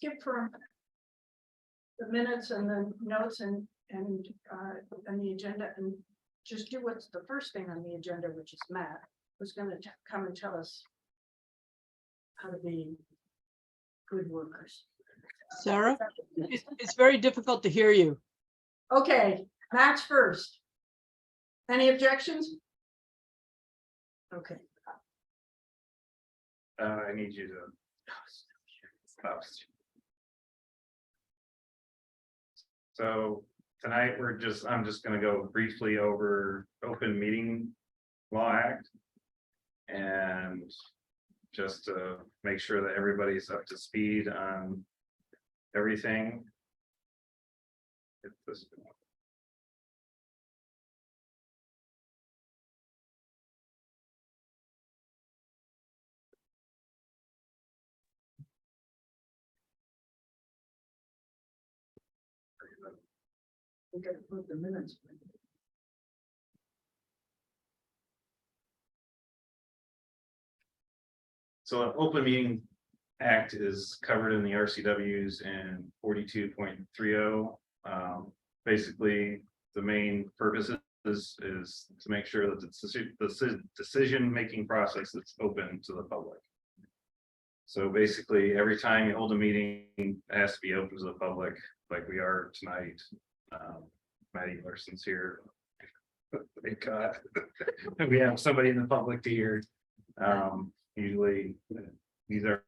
skip from the minutes and the notes and the agenda and just do what's the first thing on the agenda, which is Matt, who's gonna come and tell us how to be good workers. Sarah, it's very difficult to hear you. Okay, Matt's first. Any objections? Okay. I need you to stop. So tonight I'm just gonna go briefly over Open Meeting Law Act. And just to make sure that everybody's up to speed on everything. Hit this. We gotta put the minutes. So an Open Meeting Act is covered in the RCWs and 42.30. Basically, the main purpose is to make sure that the decision-making process is open to the public. So basically, every time you hold a meeting, it has to be open to the public, like we are tonight. Maddie Larson's here. Thank God. We have somebody in the public to hear. Usually these are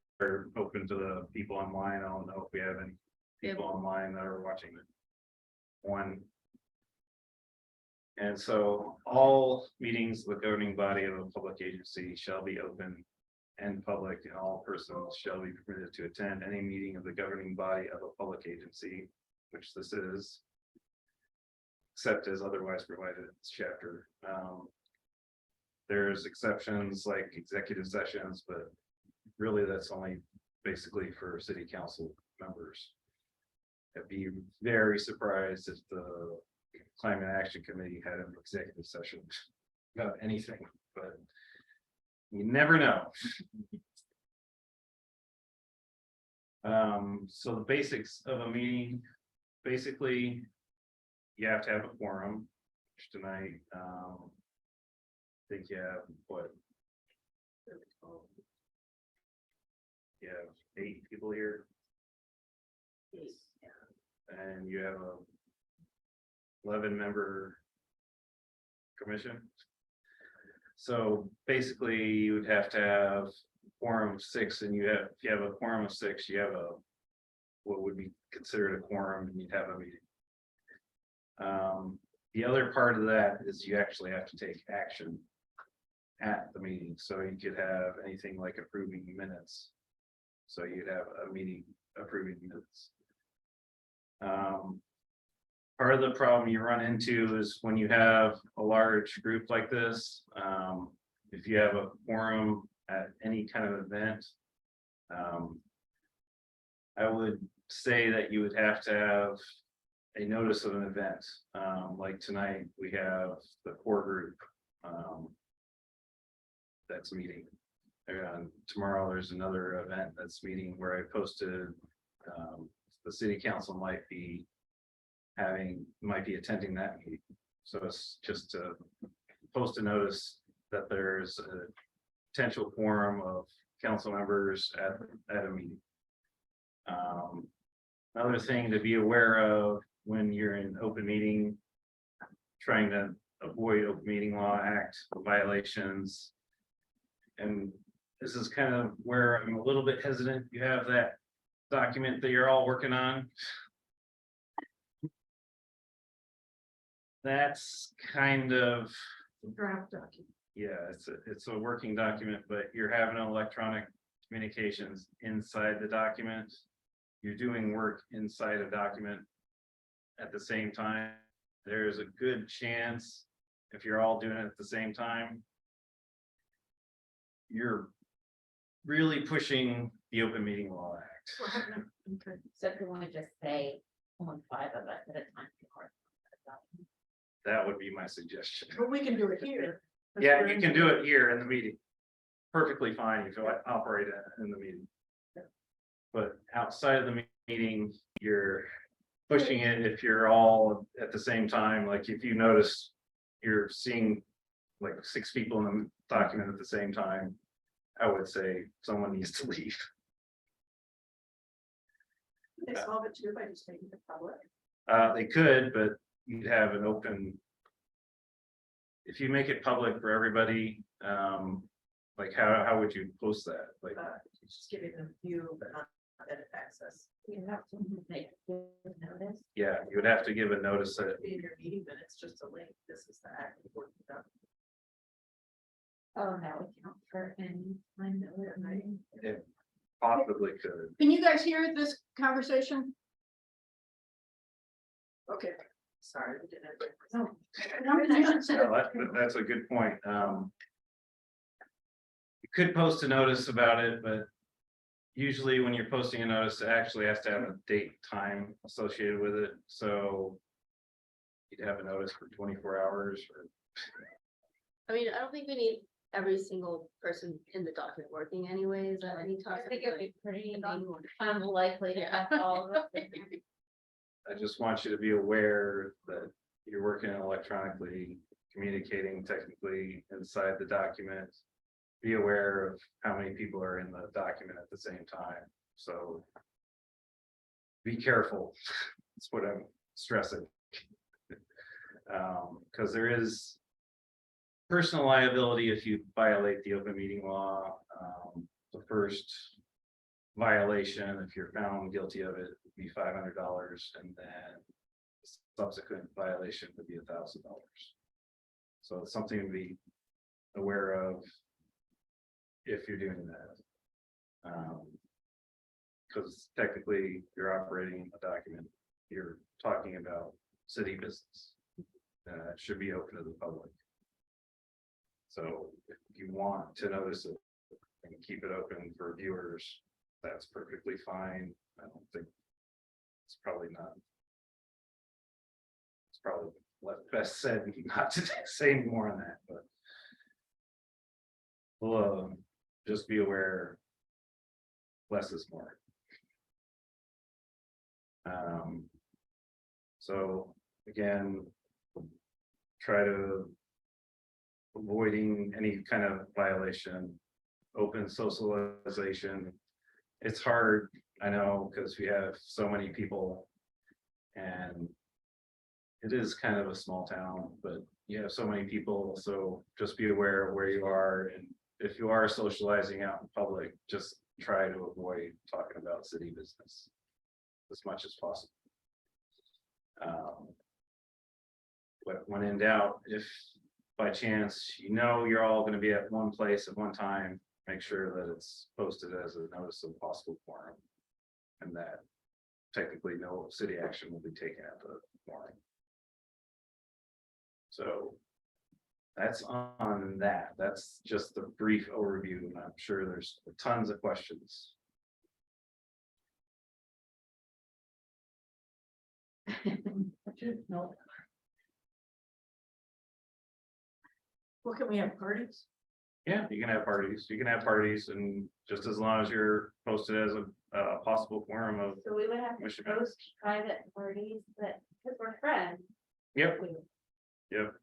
open to the people online. I don't know if we have any people online that are watching one. And so all meetings of the governing body of a public agency shall be open and public, and all persons shall be permitted to attend any meeting of the governing body of a public agency, which this is, except as otherwise provided in this chapter. There's exceptions like executive sessions, but really that's only basically for city council members. I'd be very surprised if the Climate Action Committee had an executive session about anything, but you never know. So the basics of a meeting, basically, you have to have a quorum, which tonight, I think you have what? You have 8 people here. And you have a 11-member commission. So basically you would have to have a quorum of 6, and if you have a quorum of 6, you have what would be considered a quorum, and you'd have a meeting. The other part of that is you actually have to take action at the meeting. So you could have anything like approving minutes. So you'd have a meeting approving minutes. Part of the problem you run into is when you have a large group like this, if you have a quorum at any kind of event, I would say that you would have to have a notice of an event. Like tonight, we have the core group that's meeting. And tomorrow there's another event that's meeting where I posted the city council might be attending that meeting. So it's just to post a notice that there's a potential quorum of council members at a meeting. Another thing to be aware of when you're in open meeting, trying to avoid Open Meeting Law Act violations. And this is kind of where I'm a little bit hesitant. You have that document that you're all working on. That's kind of Draft document. Yeah, it's a working document, but you're having electronic communications inside the document. You're doing work inside a document at the same time. There's a good chance if you're all doing it at the same time, you're really pushing the Open Meeting Law Act. Okay. So if you want to just say on 5 of us at a time. That would be my suggestion. But we can do it here. Yeah, you can do it here in the meeting. Perfectly fine if you operate in the meeting. But outside of the meeting, you're pushing it if you're all at the same time, like if you notice you're seeing like 6 people in the document at the same time, I would say someone needs to leave. They solve it too by just making it public. They could, but you'd have an open. If you make it public for everybody, like how would you post that? Like, Just giving them view, but not edit access. You have to make notice. yeah, you would have to give a notice that, In your meeting minutes, just a link, this is the act report done. Oh, that would count for any time that we're meeting. it possibly could. Can you guys hear this conversation? Okay. Sorry, we didn't. No. No, that's a good point. You could post a notice about it, but usually when you're posting a notice, it actually has to have a date, time associated with it, so you'd have a notice for 24 hours or. I mean, I don't think we need every single person in the document working anyways at any time. I think it'd be pretty unlikely to have all of it. I just want you to be aware that you're working electronically, communicating technically inside the document. Be aware of how many people are in the document at the same time, so. Be careful, that's what I'm stressing. Because there is personal liability if you violate the open meeting law. The first violation, if you're found guilty of it, would be $500, and then the subsequent violation would be $1,000. So it's something to be aware of if you're doing that. Because technically you're operating a document, you're talking about city business. It should be open to the public. So if you want to notice it and keep it open for viewers, that's perfectly fine. I don't think it's probably not. It's probably best said not to say any more on that, but we'll just be aware less is more. So again, try to avoiding any kind of violation, open socialization. It's hard, I know, because we have so many people and it is kind of a small town, but you have so many people, so just be aware of where you are, and if you are socializing out in public, just try to avoid talking about city business as much as possible. But when in doubt, if by chance, you're all going to be at one place at one time, make sure that it's posted as a notice of possible quorum. And that technically no city action will be taken at the quorum. So that's on that. That's just the brief overview, and I'm sure there's tons of questions. No. Well, can we have parties? Yeah, you can have parties. You can have parties, and just as long as you're posted as a possible quorum of. So we would have to Commission post members. private parties that, because we're friends. Yep. Yep.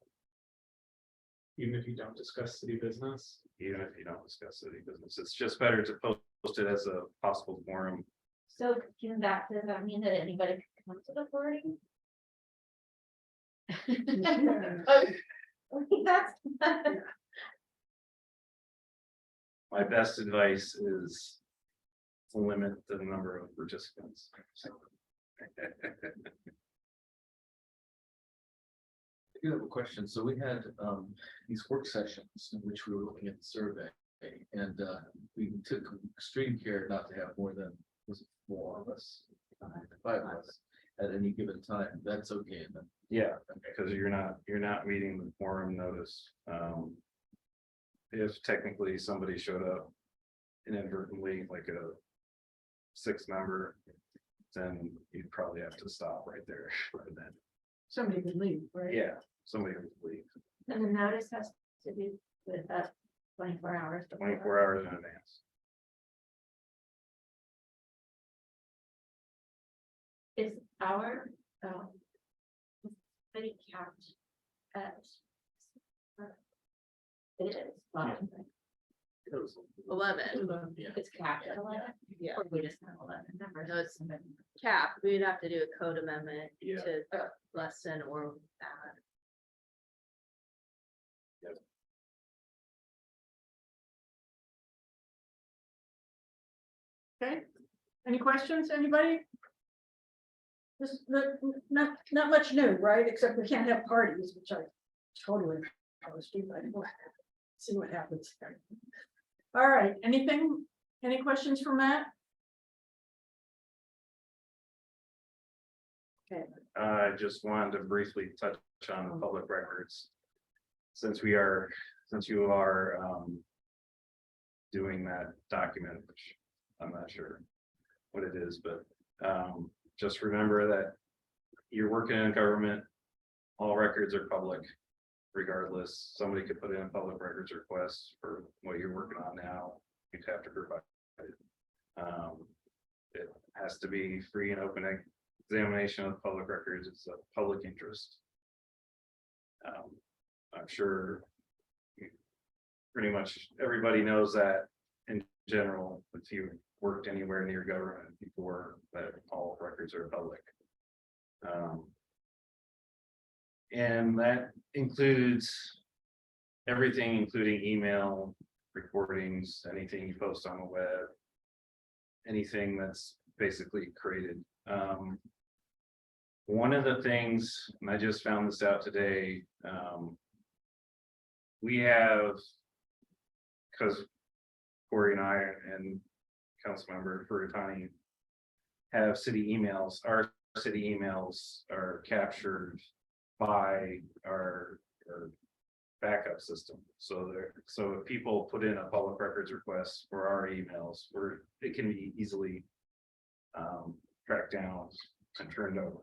Even if you don't discuss city business. Even if you don't discuss city business, it's just better to post it as a possible quorum. So does that mean that anybody can come to the party? That's. My best advice is to limit the number of participants. I do have a question. So we had these work sessions in which we were looking at the survey, and we took extreme care not to have more than, was it 4 of us, 5 of us at any given time. That's okay. Then. Yeah, because you're not meeting the quorum notice. If technically somebody showed up inadvertently, like a 6 member, then you'd probably have to stop right there. Then, Somebody could leave, right? yeah, somebody would leave And the notice has to be with us 24 hours. before. 24 hours in advance. Our, City capped at. It is. It was- 11. Yeah. It's capped at 11. Yeah. Or we just have 11 numbers. No, it's cap, we'd have to do a code amendment Yeah. to lessen or add. Okay, any questions, anybody? This, not much new, right, except we can't have parties, which I totally opposed to, but we'll see what happens there. All right, anything, any questions for Matt? Okay, I just wanted to briefly touch on the public records. Since you are doing that document, which I'm not sure what it is, but just remember that you're working in government. All records are public. Regardless, somebody could put in a public records request for what you're working on now, you'd have to provide it. It has to be free and open examination of public records. It's a public interest. I'm sure pretty much everybody knows that in general, if you worked anywhere near government before, that all records are public. And that includes everything, including email, recordings, anything you post on the web, anything that's basically created. One of the things, and I just found this out today, we have, because Corey and I and Councilmember Furutani have city emails. Our city emails are captured by our backup system. So if people put in a public records request for our emails, it can be easily tracked down and turned over.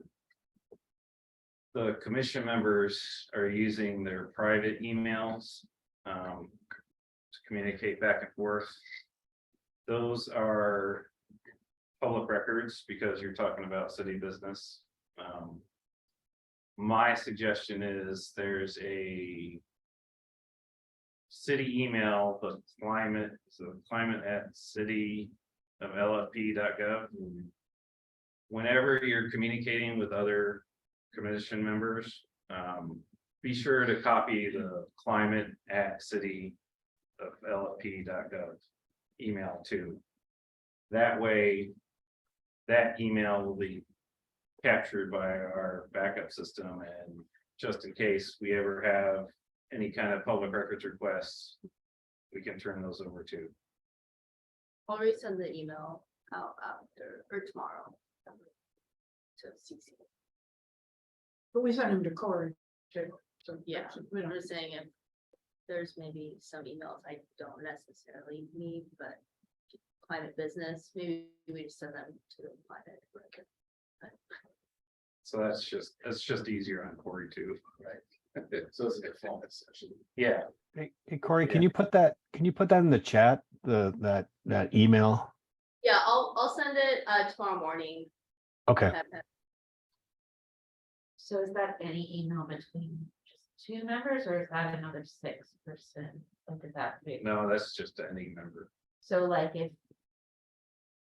The commission members are using their private emails to communicate back and forth. Those are public records because you're talking about city business. My suggestion is there's a city email, the climate, so climate@city of LFP.gov. Whenever you're communicating with other commission members, be sure to copy the climate@city of LFP.gov email too. That way, that email will be captured by our backup system, and just in case we ever have any kind of public records requests, we can turn those over to. I'll resend the email out after or tomorrow. To CC. but we sent him to Corey too. So Yeah, we I'm don't, just saying if there's maybe some emails I don't necessarily need, but climate business, maybe we just send them to the climate record. So that's just easier on Corey too. So it's a default essentially. Yeah, Hey Corey, can you put that in the chat, that email? Yeah, I'll send it tomorrow morning. Okay, So is that any email between just 2 members, or is that another 6%? Like, is that big? no, that's just any member. So like if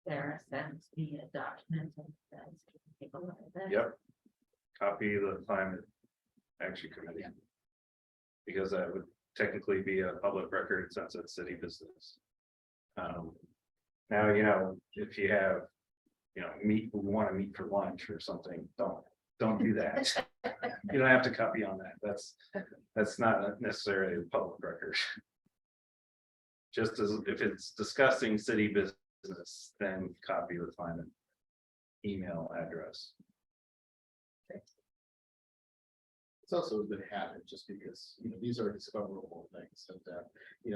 Sarah sends me a document and says, "Can you take a look at this?" Yep. Copy the climate action committee. Because that would technically be a public record since it's city business. Now, if you have, we want to meet for lunch or something, don't do that. You don't have to copy on that. That's not necessarily a public record. Just as if it's discussing city business, then copy the climate email address. It's also a good habit, just because, these are discoverable things, and,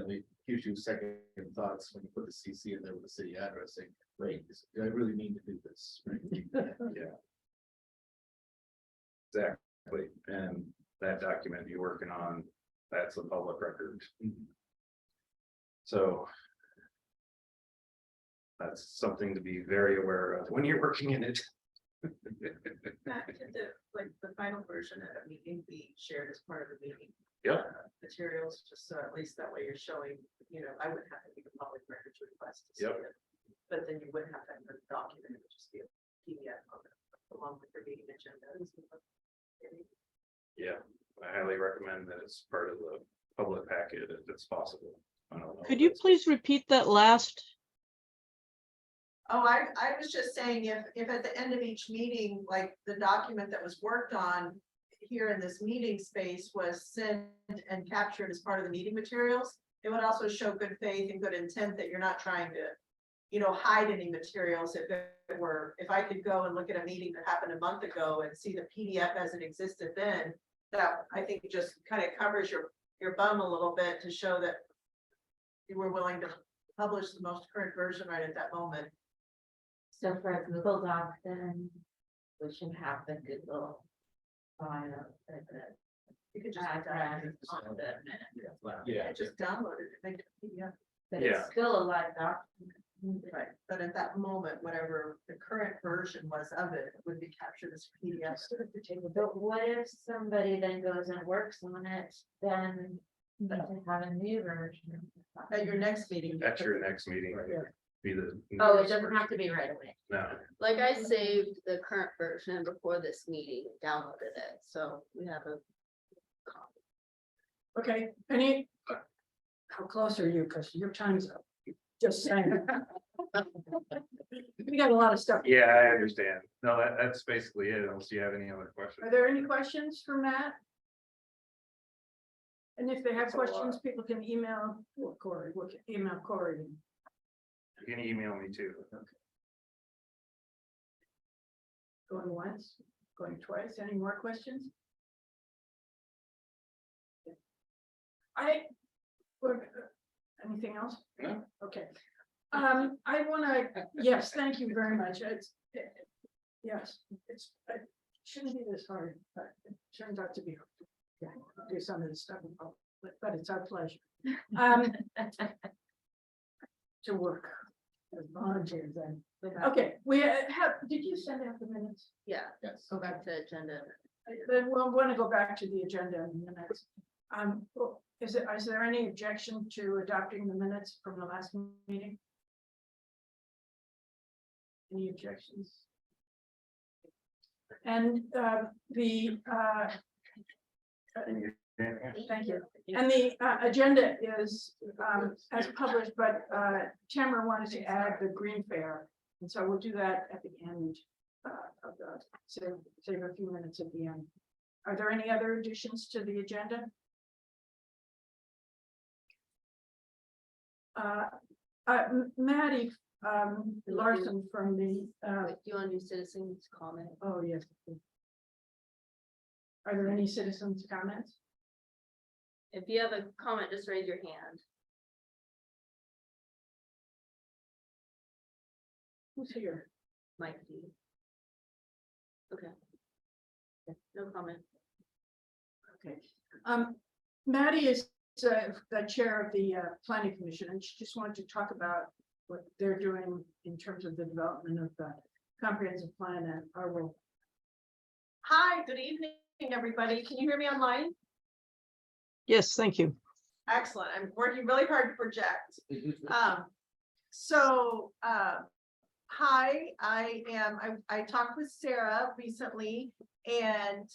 they gives you second thoughts when you put the CC in there with the city address, saying, wait, do I really need to do this? Right? Yeah. Exactly, and that document you're working on, that's a public record. So. That's something to be very aware of when you're working in it. Matt, could the final version of a meeting be shared as part of the meeting? Yep. Materials, just so at least that way you're showing, I wouldn't have to make a public records request to see Yep. it. But then you wouldn't have to have the document, it would just be a PDF of it, along with the meeting agenda. Yeah, I highly recommend that it's part of the public packet if it's possible. I don't know Could if you it's- please repeat that last? Oh, I was just saying if at the end of each meeting, like the document that was worked on here in this meeting space was sent and captured as part of the meeting materials, it would also show good faith and good intent that you're not trying to, hide any materials. If I could go and look at a meeting that happened a month ago and see the PDF as it existed then, that I think just kind of covers your bum a little bit to show that you were willing to publish the most current version right at that moment. So for a Google Doc, then we should have the Google file. For the You could just, address on the minute, Yeah. just download it, and make it a PDF. but Yeah. it's still a live document. Right, but at that moment, whatever the current version was of it would be captured as PDF. But what if somebody then goes and works on it, then you can have a new version? At your next meeting. At your next meeting, Yeah. be the. Oh, it doesn't have to be right away. No, Like I saved the current version before this meeting, downloaded it, so we have a copy. Okay, how close are you? Because your time's up. Just saying. We got a lot of stuff. yeah, I understand. No, that's basically it, unless you have any other questions. Are there any questions for Matt? And if they have That's a lot. questions, people can email Corey, email Corey. You can email me too. Going once, going twice, any more questions? Anything else? No. Okay. I wanna, yes, thank you very much. Yes, it shouldn't be this hard, but it turns out to be. Yeah, do some of this stuff, but it's our pleasure. To work as volunteers then. Okay, we have, did you send out the minutes? Yeah, Yes. go back to agenda. Then we'll want to go back to the agenda in minutes. Well, is there any objection to adopting the minutes from the last meeting? Any objections? And thank you. And the agenda is as published, but Tamara wanted to add the Green Fair. And so we'll do that at the end of the, save a few minutes at the end. Are there any other additions to the agenda? Maddie Larson from the, Do you want to do citizens comment? oh, yes. Are there any citizens' comments? If you have a comment, just raise your hand. Who's here? Mike, do you? Okay. No comment. Okay. Maddie is the chair of the planning commission, and she just wanted to talk about what they're doing in terms of the development of the comprehensive plan at our role. Hi, good evening, everybody. Can you hear me online? Yes, thank you. Excellent. I'm working really hard to project. Hi, I talked with Sarah recently and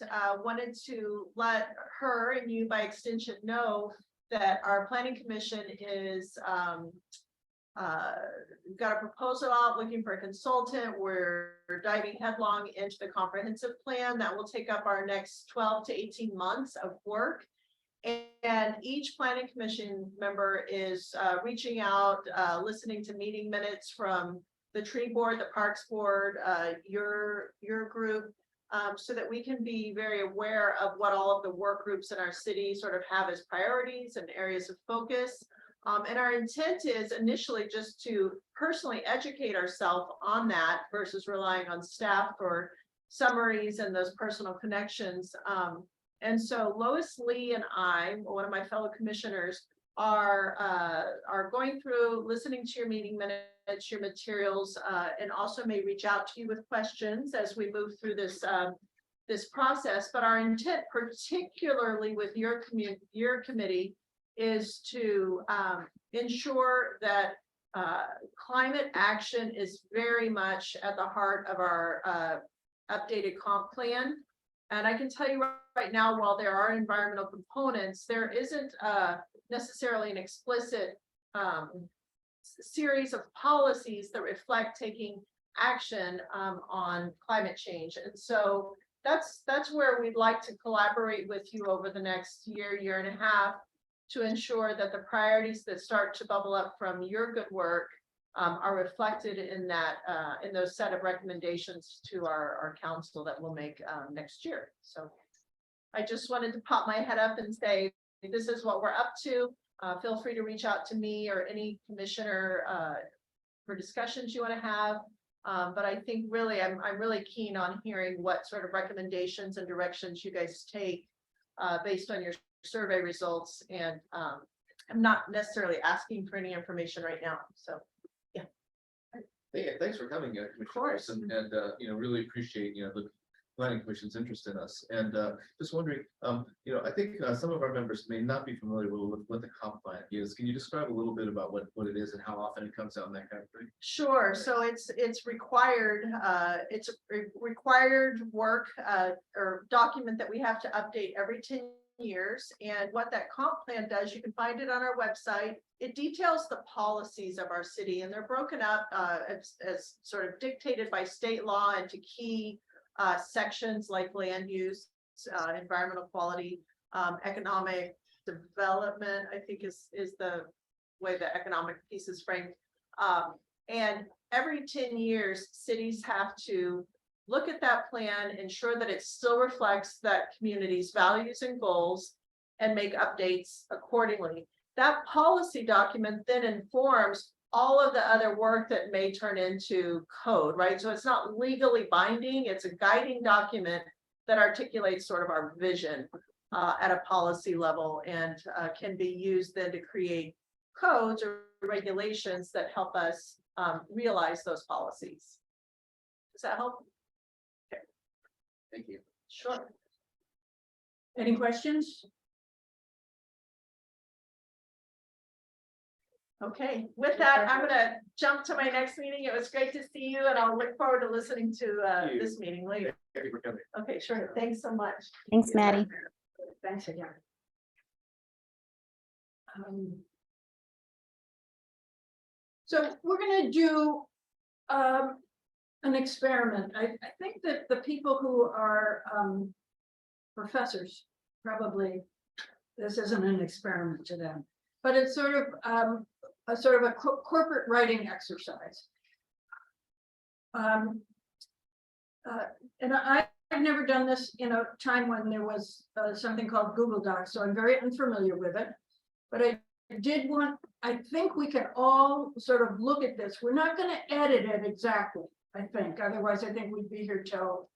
wanted to let her and you by extension know that our planning commission is got a proposal out looking for a consultant. We're diving headlong into the comprehensive plan that will take up our next 12 to 18 months of work. And each planning commission member is reaching out, listening to meeting minutes from the tree board, the parks board, your group, so that we can be very aware of what all of the work groups in our city sort of have as priorities and areas of focus. And our intent is initially just to personally educate ourselves on that versus relying on staff for summaries and those personal connections. And so Lois Lee and I, one of my fellow commissioners, are going through, listening to your meeting minutes, your materials, and also may reach out to you with questions as we move through this process. But our intent, particularly with your committee, is to ensure that climate action is very much at the heart of our updated comp plan. And I can tell you right now, while there are environmental components, there isn't necessarily an explicit series of policies that reflect taking action on climate change. And so that's where we'd like to collaborate with you over the next year and a half to ensure that the priorities that start to bubble up from your good work are reflected in those set of recommendations to our council that we'll make next year. So I just wanted to pop my head up and say, this is what we're up to. Feel free to reach out to me or any commissioner for discussions you want to have. But I think really, I'm really keen on hearing what sort of recommendations and directions you guys take based on your survey results. And I'm not necessarily asking for any information right now. So, yeah. Yeah, thanks for coming, Commissioner. course. And really appreciate, the planning commission's interest in us. And just wondering, I think some of our members may not be familiar with what the comp plan is. Can you describe a little bit about what it is and how often it comes out and that kind of thing? Sure. So it's required. It's a required work or document that we have to update every 10 years. And what that comp plan does, you can find it on our website. It details the policies of our city, and they're broken up as sort of dictated by state law into key sections like land use, environmental quality, economic development, I think is the way the economic piece is framed. And every 10 years, cities have to look at that plan, ensure that it still reflects that community's values and goals, and make updates accordingly. That policy document then informs all of the other work that may turn into code, right? So it's not legally binding, it's a guiding document that articulates sort of our vision at a policy level, and can be used then to create codes or regulations that help us realize those policies. Does that help? Thank you. Sure. Any questions? Okay, with that, I'm gonna jump to my next meeting. It was great to see you, and I'll look forward to listening to this meeting later. Thank you for coming. Okay, sure. Thanks so much. Thanks, Maddie. Thanks again. So we're gonna do an experiment. I think that the people who are professors, probably this isn't an experiment to them, but it's sort of a corporate writing exercise. And I've never done this in a time when there was something called Google Docs, so I'm very unfamiliar with it. But I did want, I think we can all sort of look at this. We're not going to edit it exactly, I think. Otherwise, I think we'd be here till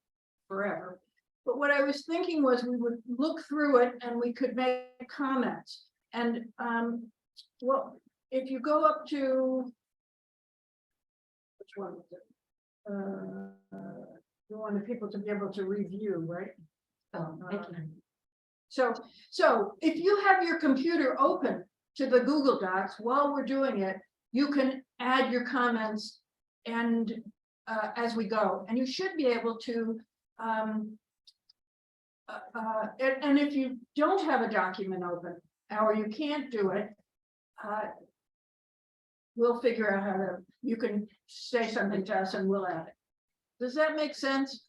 forever. But what I was thinking was we would look through it and we could make comments. And well, if you go up to, which one was it? You wanted people to be able to review, right? So if you have your computer open to the Google Docs while we're doing it, you can add your comments and as we go, and you should be able to. And if you don't have a document open or you can't do it, we'll figure out how to. You can say something to us and we'll add it. Does that make sense?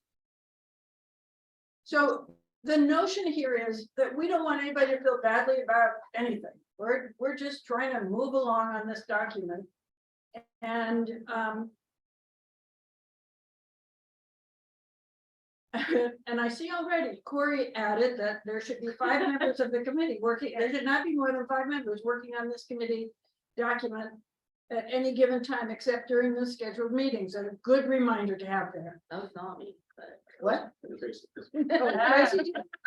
So the notion here is that we don't want anybody to feel badly about anything. We're just trying to move along on this document. And and I see already Corey added that there should be 5 members of the committee working. There should not be more than 5 members working on this committee document at any given time, except during the scheduled meetings. And a good reminder to have there. That was not me, but. What?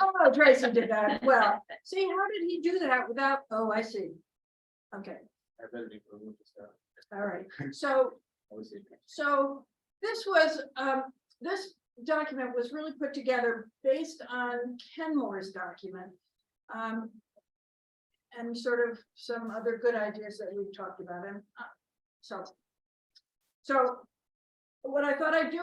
Oh, Tracy did that. Well, see, how did he do that without? Oh, I see. Okay, I bet it will just, all right, so always. So this was, this document was really put together based on Kenmore's document. And sort of some other good ideas that we've talked about. And so what I thought I'd do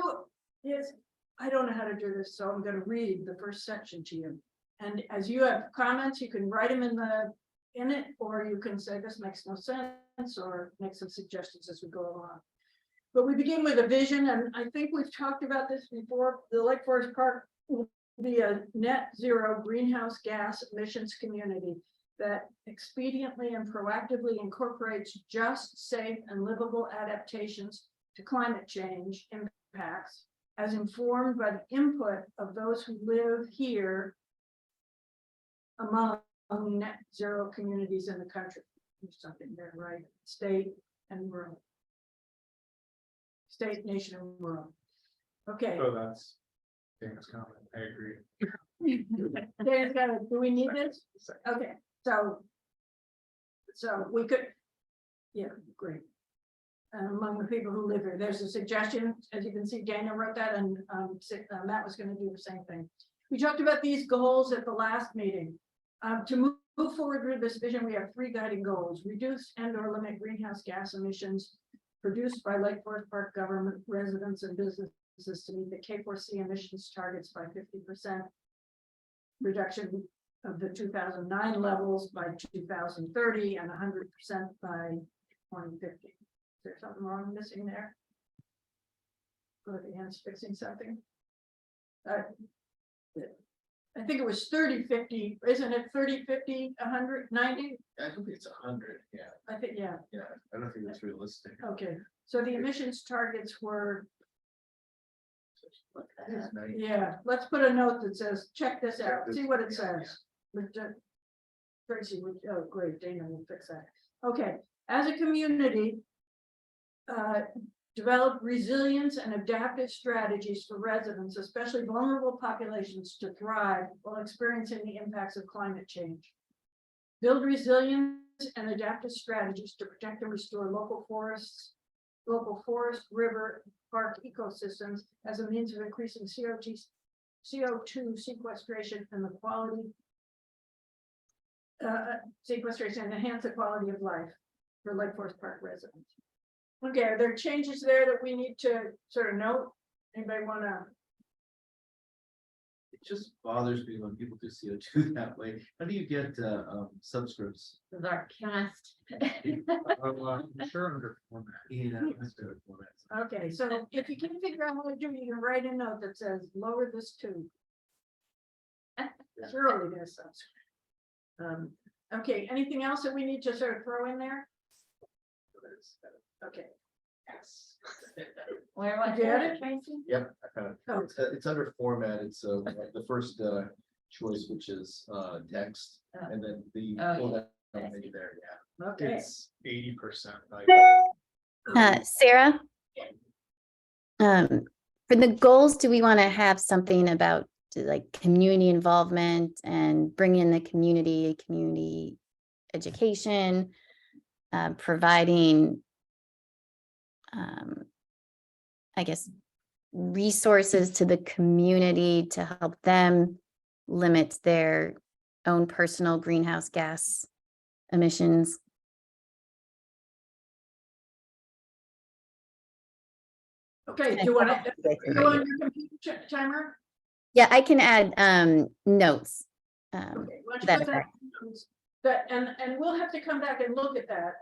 is, I don't know how to do this, so I'm going to read the first section to you. And as you have comments, you can write them in it, or you can say this makes no sense, or make some suggestions as we go along. But we begin with a vision, and I think we've talked about this before. The Lake Forest Park will be a net zero greenhouse gas emissions community that expediently and proactively incorporates just, safe, and livable adaptations to climate change impacts, as informed by the input of those who live here among net zero communities in the country. There's something there, right? State and rural. State, nation, and world. Okay. Oh, that's. Dan's comment, I agree. Dan's got it. Do we need this? Okay, so we could, yeah, great. Among the people who live here, there's a suggestion, as you can see, Dana wrote that, and Matt was going to do the same thing. We talked about these goals at the last meeting. To move forward with this vision, we have 3 guiding goals: reduce and/or limit greenhouse gas emissions produced by Lake Forest Park government, residents, and businesses to meet the K4C emissions targets by 50%, reduction of the 2009 levels by 2030, and 100% by 2050. Is there something wrong missing there? Good, Anne's fixing something. I think it was 30, 50, isn't it 30, 50, 100, 90? I don't think it's 100, yeah, I think, yeah, I don't think that's realistic. okay. So the emissions targets were, It's 90. yeah, let's put a note that says, check this out, this- see what it yeah, says. Tracy, oh, great, Dana will fix that. Okay, as a community, develop resilience and adaptive strategies for residents, especially vulnerable populations, to thrive while experiencing the impacts of climate change. Build resilience and adaptive strategies to protect and restore local forest, river, park ecosystems as a means of increasing CO2 sequestration and the quality sequestration and enhance the quality of life for Lake Forest Park residents. Okay, are there changes there that we need to sort of note? Anybody want to? It just bothers me when people do CO2 that way. How do you get subscripts? This is our chemist. I'm sure under format. Yeah, that's good format. Okay, so if you can figure out how to do it, you can write a note that says, lower this to. Surely there's some. Okay, anything else that we need to sort of throw in there? Okay. Yes. Where was You got it, it? Tracy? Yep, I found Oh. it. It's under format. It's the first choice, which is text, and then the Oh, pull yeah. down menu there. Yeah. Okay, It's 80%. Sarah? For the goals, do we want to have something about like community involvement and bring in the community education, providing, I guess, resources to the community to help them limit their own personal greenhouse gas emissions? okay, do you want to go on your computer timer? Yeah, I can add notes. Okay, let's that put that, and we'll have to come back and look at that,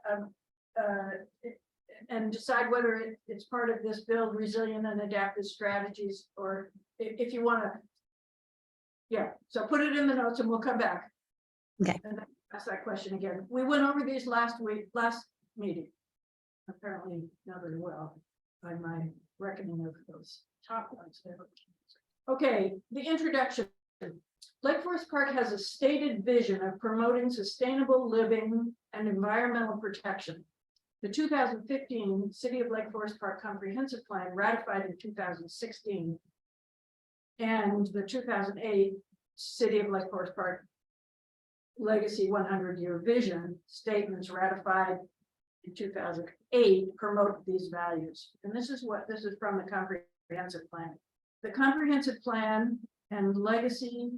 and decide whether it's part of this build resilient and adaptive strategies, or if you want to. Yeah, so put it in the notes and we'll come back. Okay. And ask that question again. We went over these last meeting. Apparently not very well by my reckoning of those top ones there. Okay, the introduction. Lake Forest Park has a stated vision of promoting sustainable living and environmental protection. The 2015 City of Lake Forest Park Comprehensive Plan, ratified in 2016, and the 2008 City of Lake Forest Park legacy 100-year vision statements ratified in 2008 promote these values. And this is from the comprehensive plan. The comprehensive plan and legacy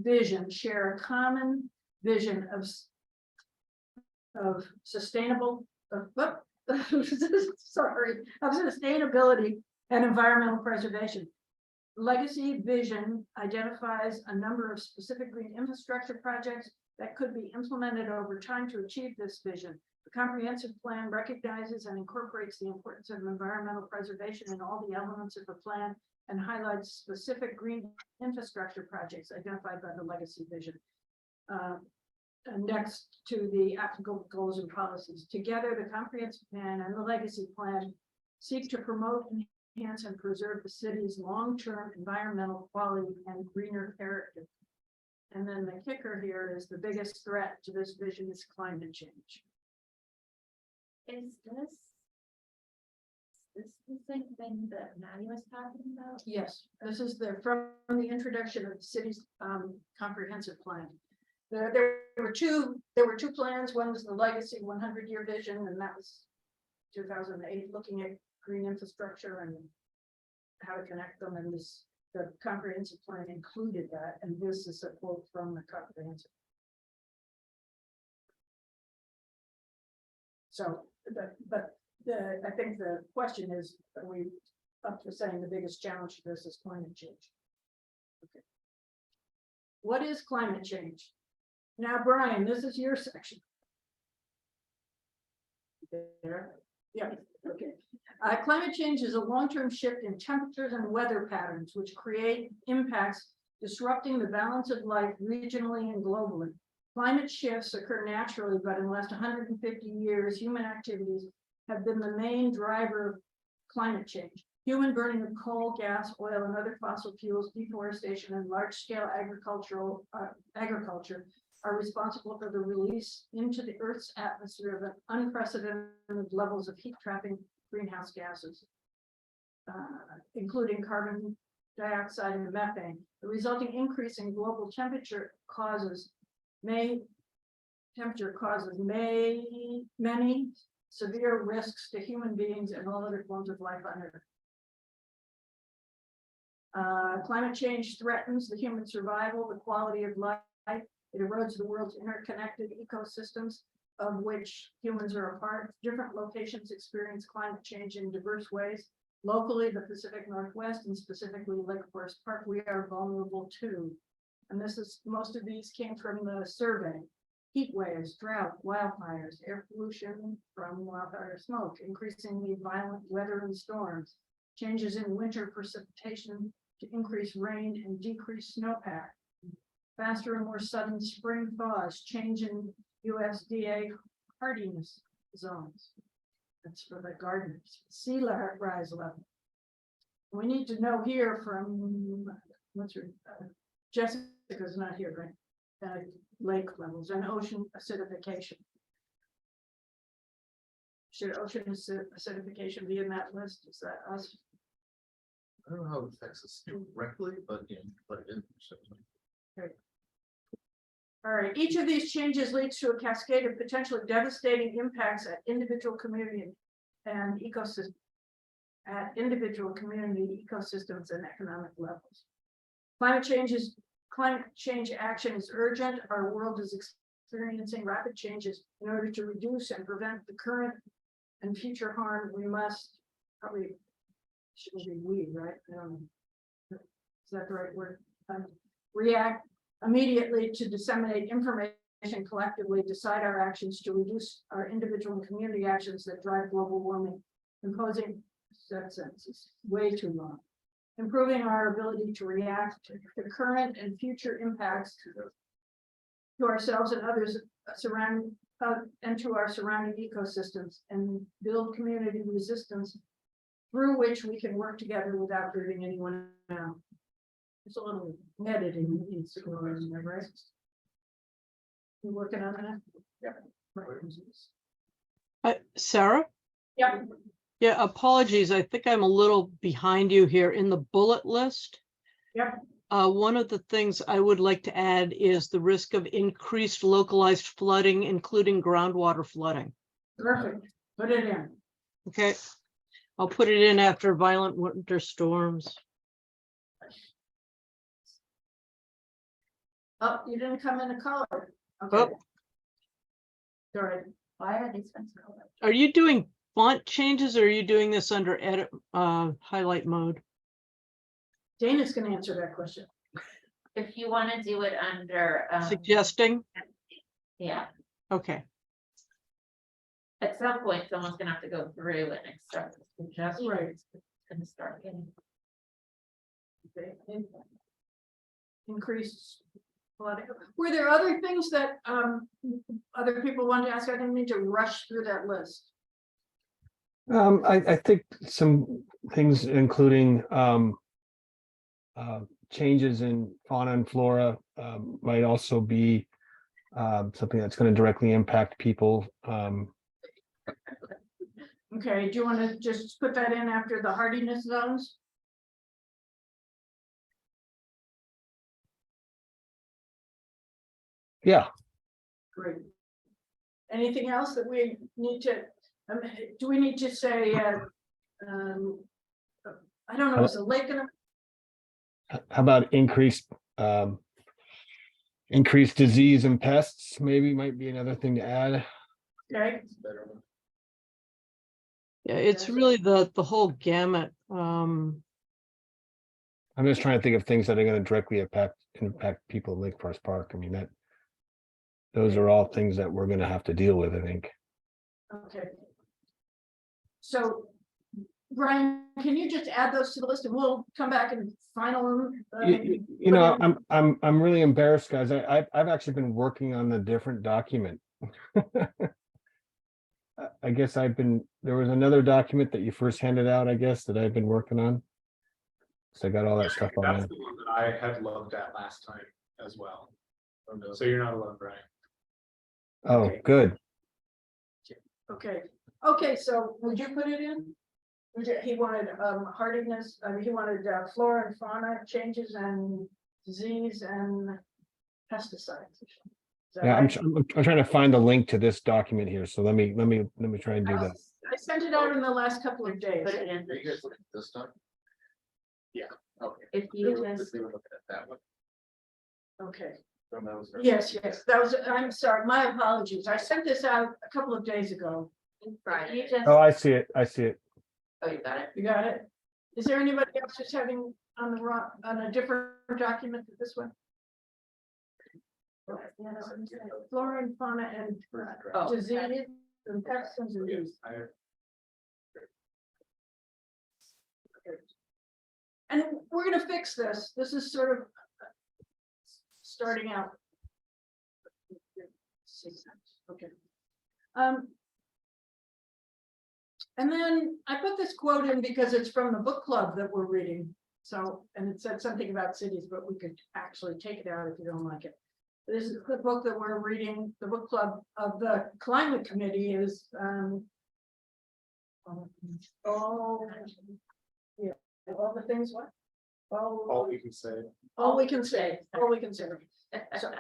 vision share a common vision of sustainable, sorry, of sustainability and environmental preservation. Legacy vision identifies a number of specific green infrastructure projects that could be implemented over time to achieve this vision. The comprehensive plan recognizes and incorporates the importance of environmental preservation in all the elements of the plan and highlights specific green infrastructure projects identified by the legacy vision. Next to the applicable goals and policies. Together, the comprehensive plan and the legacy plan seek to promote, enhance, and preserve the city's long-term environmental quality and greener character. And then the kicker here is the biggest threat to this vision is climate change. Is this the same thing that Maddie was talking about? Yes, this is from the introduction of the city's comprehensive plan. There were two plans. One was the legacy 100-year vision, and that was 2008, looking at green infrastructure and how to connect them. And the comprehensive plan included that. And this is a quote from the comprehensive. So, I think the question is, are we up to saying the biggest challenge to this is climate change? Okay. What is climate change? Now, Brian, this is your section. There. Yeah, okay. Climate change is a long-term shift in temperatures and weather patterns, which create impacts disrupting the balance of life regionally and globally. Climate shifts occur naturally, but in the last 150 years, human activities have been the main driver of climate change. Human burning of coal, gas, oil, and other fossil fuels, deforestation, and large-scale agriculture are responsible for the release into the Earth's atmosphere of unprecedented levels of heat-trapping greenhouse gases, including carbon dioxide and methane. The resulting increase in global temperature causes many severe risks to human beings and all other forms of life on Earth. Climate change threatens the human survival, the quality of life. It erodes the world's interconnected ecosystems, of which humans are a part. Different locations experience climate change in diverse ways. Locally, the Pacific Northwest and specifically Lake Forest Park, we are vulnerable too. And most of these came from the survey. Heat waves, drought, wildfires, air pollution from wildfire smoke, increasingly violent weather and storms, changes in winter precipitation to increase rain and decrease snowpack, faster and more sudden spring thaws, change in USDA hardiness zones. That's for the gardeners. Sea rise level. We need to know here from, Jessica's not here, right? Lake levels and ocean acidification. Should ocean acidification be in that list? Is that us? I don't know how it affects us directly, but in. Okay. All right, each of these changes leads to a cascade of potentially devastating impacts at individual community and ecosystem, ecosystems and economic levels. Climate change action is urgent. Our world is experiencing rapid changes. In order to reduce and prevent the current and future harm, we must probably shouldn't be we, right? Is that the right word? React immediately to disseminate information collectively, decide our actions to reduce our individual and community actions that drive global warming, imposing that sentence is way too long. Improving our ability to react to current and future impacts to ourselves and others and to our surrounding ecosystems, and build community resistance through which we can work together without hurting anyone else. There's a little editing that needs to go in there, right? You working on that? Yep. Sarah? Yep. Yeah, apologies. I think I'm a little behind you here in the bullet list. Yep. one of the things I would like to add is the risk of increased localized flooding, including groundwater flooding. Perfect, put it in. Okay, I'll put it in after violent winter storms. Oh, you didn't come in a color. Okay. Oh. Sorry. Why are these ones colored? Are you doing font changes or are you doing this under edit, highlight mode? Dana's gonna answer that question. If you want to do it under, Suggesting? yeah, Okay, at some point, someone's gonna have to go through and extract the suggestions. Right. It's gonna start getting. Increased flooding. Were there other things that other people wanted to ask? I didn't mean to rush through that list. I think some things including changes in fauna and flora might also be something that's going to directly impact people. Okay, do you want to just put that in after the hardiness zones? Yeah, Great. Anything else that we need to, do we need to say, I don't know, is the lake gonna, how about increased disease and pests, maybe might be another thing to add. okay, yeah, it's really the whole gamut. I'm just trying to think of things that are going to directly impact people in Lake Forest Park. I mean, those are all things that we're going to have to deal with, I think. okay. So, Brian, can you just add those to the list and we'll come back and final them? You know, I'm really embarrassed, guys. I've actually been working on a different document. I guess there was another document that you first handed out, I guess, that I've been working on. So I got all that stuff on That's there. the one that I had looked at last time as well. So you're not alone, Brian. Oh, Okay. good. Okay, so would you put it in? He wanted hardiness, he wanted flora and fauna changes and disease and pesticides. Is that Yeah, right? I'm trying to find the link to this document here. So let me try and do that. I sent it out in the last couple of days. Put it in. Are you guys looking at this document? Yeah. Okay. If We you were just, looking at that one. Okay, From that was- yes, that was, I'm sorry, my apologies. I sent this out a couple of days ago. you Friday. just, Oh, I see it. I see it. oh, you got it. You got it? Is there anybody else just having on the wrong, on a different document than this one? Flora and fauna and Oh, disease and pests and disease. And we're gonna fix this. This is sort of starting out. Okay. And then I put this quote in because it's from the book club that we're reading. So, and it said something about cities, but we could actually take it out if you don't like it. This is the book that we're reading. The book club of the climate committee is yeah, all the things, what? All we can say. All we can say, all we can say. So,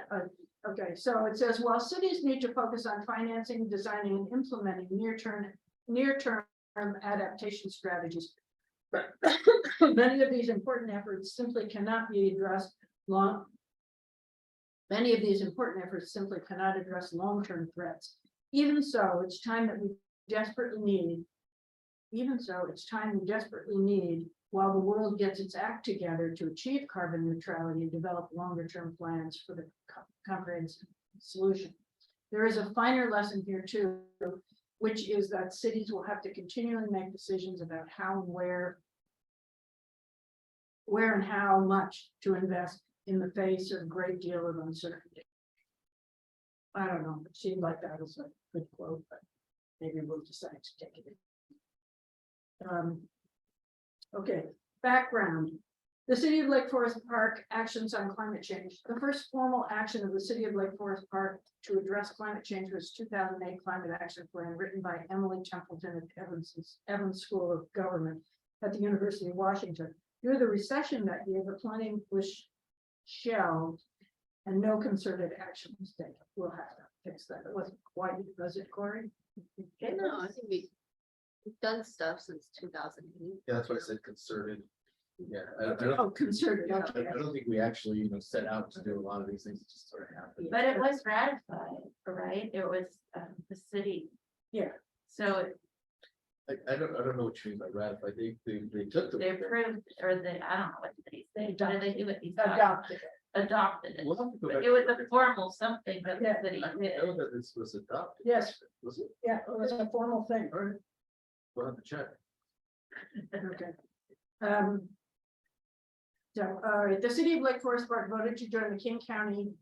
okay, so it says, while cities need to focus on financing, designing and implementing near-term adaptation strategies. Many of these important efforts simply cannot be addressed Many of these important efforts simply cannot address long-term threats. Even so, it's time that we desperately need. While the world gets its act together to achieve carbon neutrality and develop longer-term plans for the comprehensive solution. There is a finer lesson here too, which is that cities will have to continually make decisions about how and where and how much to invest in the face of a great deal of uncertainty. I don't know, it seemed like that was a good quote, but maybe we'll decide to take it in. Okay, background. The City of Lake Forest Park actions on climate change. The first formal action of the City of Lake Forest Park to address climate change was 2008 Climate Action Plan written by Emily Templeton at Evans School of Government at the University of Washington. Due to the recession that year, the planning was shelved and no concerted action was taken. We'll have to fix that. It wasn't quite, was it, Corey? No, I think we've done stuff since 2008. Yeah, that's why I said concerted. Yeah, I don't, Oh, concerted, okay. I don't think we actually, set out to do a lot of these things, it just sort of happened. But it was ratified, right? It was the city. Yeah. So I don't know what you mean by ratified, they took the. they approved, or they, I don't know what they say, what did they do with these? documents? Adopted it. Adopted it. We'll have to go But back it was to a formal something that the Yeah. city I did. know that this was adopted. Yes, Was it? yeah, it was a formal thing. All right. We'll have to check. Okay. So, all right, the city of Lake Forest Park voted to join the King County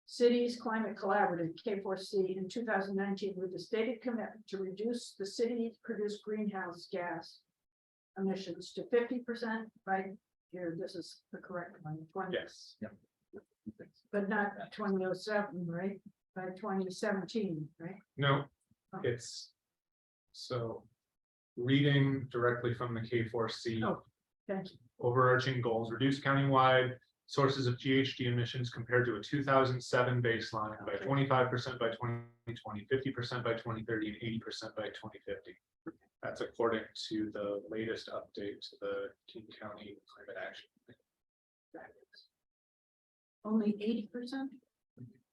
Cities Climate Collaborative, K4C, in 2019 with the stated commitment to reduce the city produced greenhouse gas emissions to 50% by here, this is the correct one, 20. Yes. But not 2007, right? By 2017, right? No, it's so reading directly from the K4C. Oh, thank you. Overarching goals, reduce countywide sources of GHG emissions compared to a 2007 baseline by 25% by 2020, 50% by 2030, and 80% by 2050. That's according to the latest update to the King County Climate Action. Only 80%?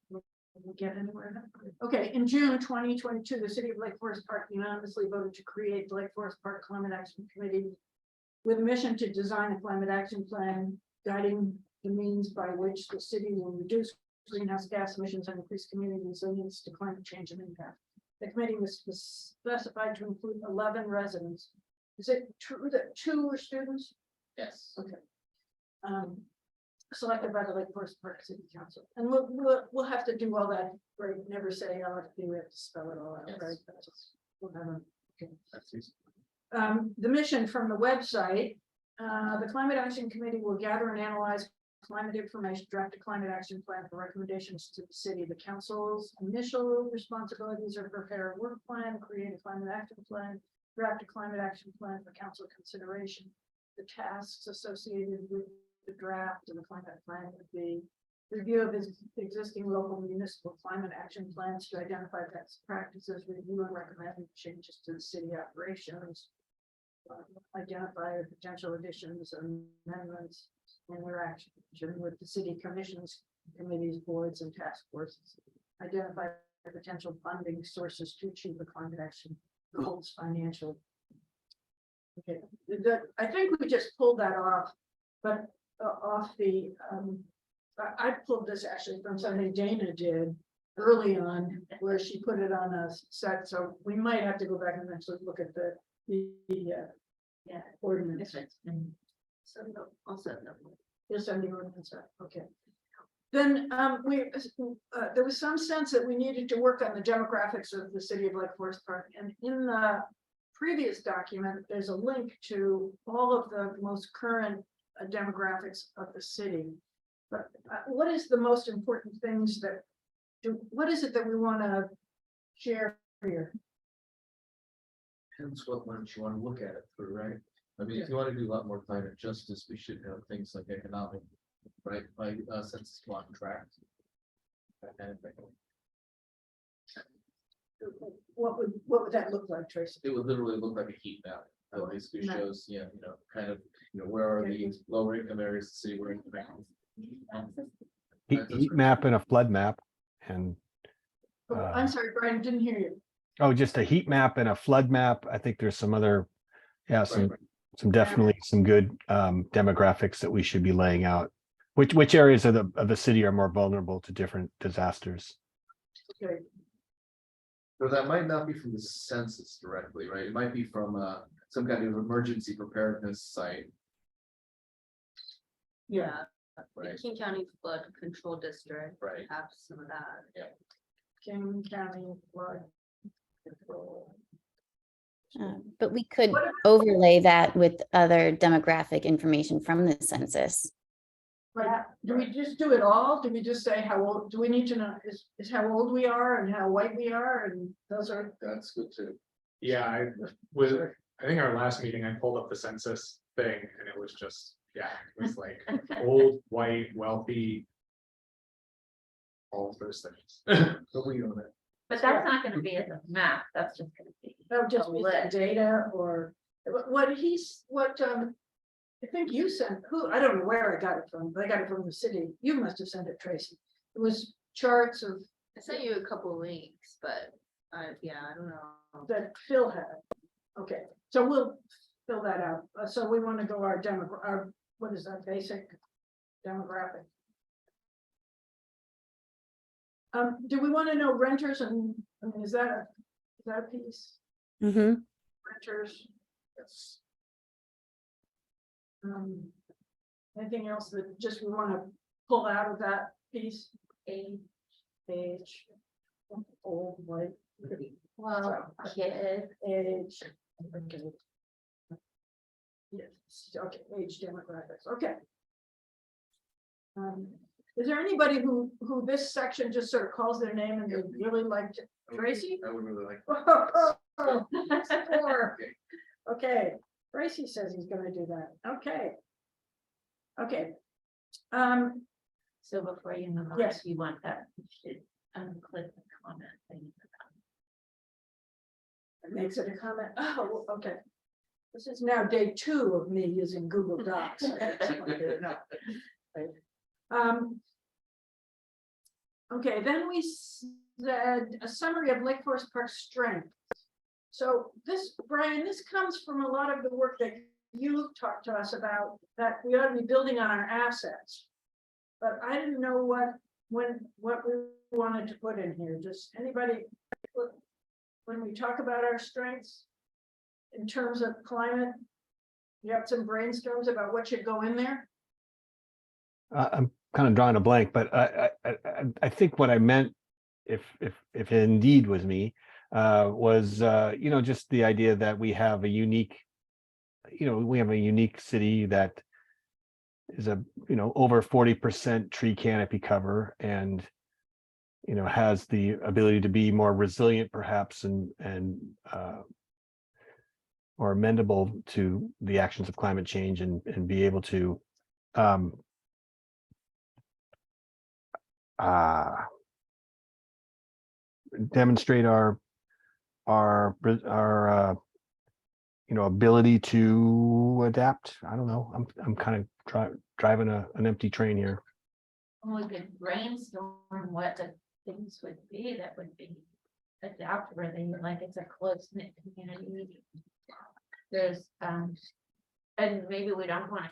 We'll get anywhere. Okay, in June 2022, the city of Lake Forest Park unanimously voted to create the Lake Forest Park Climate Action Committee with a mission to design a climate action plan guiding the means by which the city will reduce greenhouse gas emissions and increase community resilience to climate change and impact. The committee was specified to include 11 residents. Is it true that 2 were students? Yes. Okay. Selected by the Lake Forest Park City Council, and we'll have to do all that, right? Never say LFP, we have to spell it all out, Yes. right? We'll have a- okay. That's easy. The mission from the website, the Climate Action Committee will gather and analyze climate information, draft a climate action plan for recommendations to the city. The council's initial responsibilities are prepare a work plan, create a climate action plan, draft a climate action plan for council consideration. The tasks associated with the draft and the climate plan would be review of existing local municipal climate action plans to identify best practices, review and recommend changes to the city operations, identify potential additions and amendments, interaction with the city commissions, committees, boards, and task forces, identify potential funding sources to achieve the climate action goals, financial. Okay, I think we just pulled that off, but off the, I pulled this actually from something Dana did early on, where she put it on a set, so we might have to go back and actually look at the Yeah. ordinance. So no, also no. Yes, on the ordinance, okay. Then there was some sense that we needed to work on the demographics of the city of Lake Forest Park, and in the previous document, there's a link to all of the most current demographics of the city. But what is the most important things that what is it that we want to share here? Depends what lens you want to look at it through, right? I mean, if you want to do a lot more climate justice, we should have things like economic, right, by census block tract. That kind of thing. What would that look like, Tracy? It would literally look like a heat map. That basically Map. shows, kind of, where are the lower income areas, of the city, where income areas. Heat map and a flood map and, Oh, I'm sorry, Brian, didn't hear you. oh, just a heat map and a flood map. I think there's some other, some definitely some good demographics that we should be laying out. Which areas of the city are more vulnerable to different disasters? Okay, So that might not be from the census directly, right? It might be from some kind of emergency preparedness site, yeah, The right? King County Flood Control District. Right. Have some of that. King County flood control. But we could What about- overlay that with other demographic information from the census. But do we just do it all? Do we just say how old, do we need to know is how old we are and how white we are, and those are? That's good too. Yeah, I think our last meeting, I pulled up the census thing and it was just Yeah, it was like old, white, wealthy. All of those things. But we own it. But that's not gonna be as a map, that's just gonna be. That'll just a be the list. data or I think you sent, I don't know where I got it from, but I got it from the city. You must have sent it, Tracy. It was charts of I sent you a couple links, but yeah, I don't know. that Phil had. Okay, so we'll fill that out. So we want to go our what is that, basic demographic? Do we want to know renters and, I mean, is that a piece? Mm-hmm. Renters, Yes. anything else that just we want to pull out of that piece? Age, old, white, Well, kid, age. Okay. Yes, okay, age demographics, okay. Is there anybody who this section just sort of calls their name and they really liked it? Tracy? I would really like. Four. Okay, Tracy says he's gonna do that, okay. Okay. so before you move on, Yes. if you want that, you should unclick the comment thing. It makes it a comment, oh, okay. This is now day 2 of me using Google Docs. Okay, then we said a summary of Lake Forest Park strengths. So this, Brian, this comes from a lot of the work that you talked to us about, that we ought to be building on our assets. But I didn't know what we wanted to put in here. Just anybody, when we talk about our strengths in terms of climate, you have some brainstorms about what should go in there? I'm kind of drawing a blank, but I think what I meant, if it indeed was me, was just the idea that we have a unique, city that is over 40% tree canopy cover and has the ability to be more resilient perhaps and or amendable to the actions of climate change and be able to demonstrate our ability to adapt. I don't know. I'm kind of driving an empty train here. Well, we could brainstorm what the things would be that would be adapt worthy, like it's a close knit community. There's and maybe we don't want to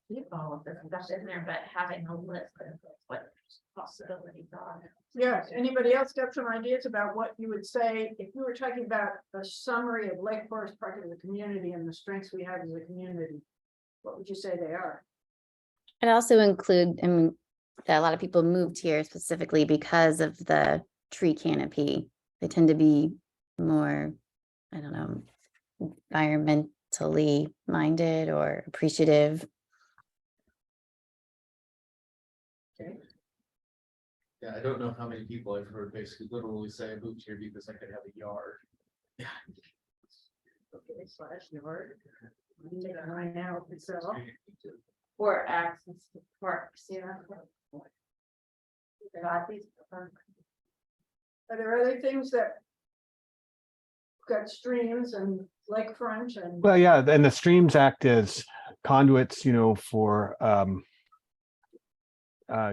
keep all of this stuff in there, but having a list of what possibilities are. Yes, anybody else got some ideas about what you would say if we were talking about a summary of Lake Forest Park as a community and the strengths we have as a community? What would you say they are? It also include, I mean, that a lot of people moved here specifically because of the tree canopy. They tend to be more, I don't know, environmentally minded or appreciative. Okay. Yeah, I don't know how many people I've heard basically literally say I moved here because I could have a yard. Okay, slash yard. Take mine out itself. Or access to parks, got these parks. Are there other things that got streams and lakefront and? Well, yeah, and the streams act as conduits, for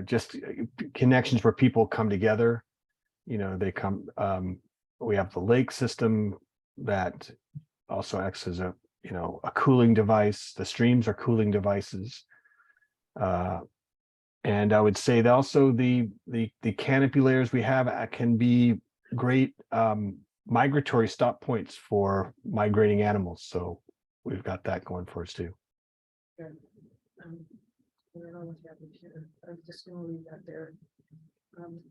just connections where people come together. They come. We have the lake system that also acts as a cooling device. The streams are cooling devices. And I would say that also the canopy layers we have can be great migratory stop points for migrating animals. So we've got that going for us too. I don't know what's happening here. I'm just gonna leave that there. I'm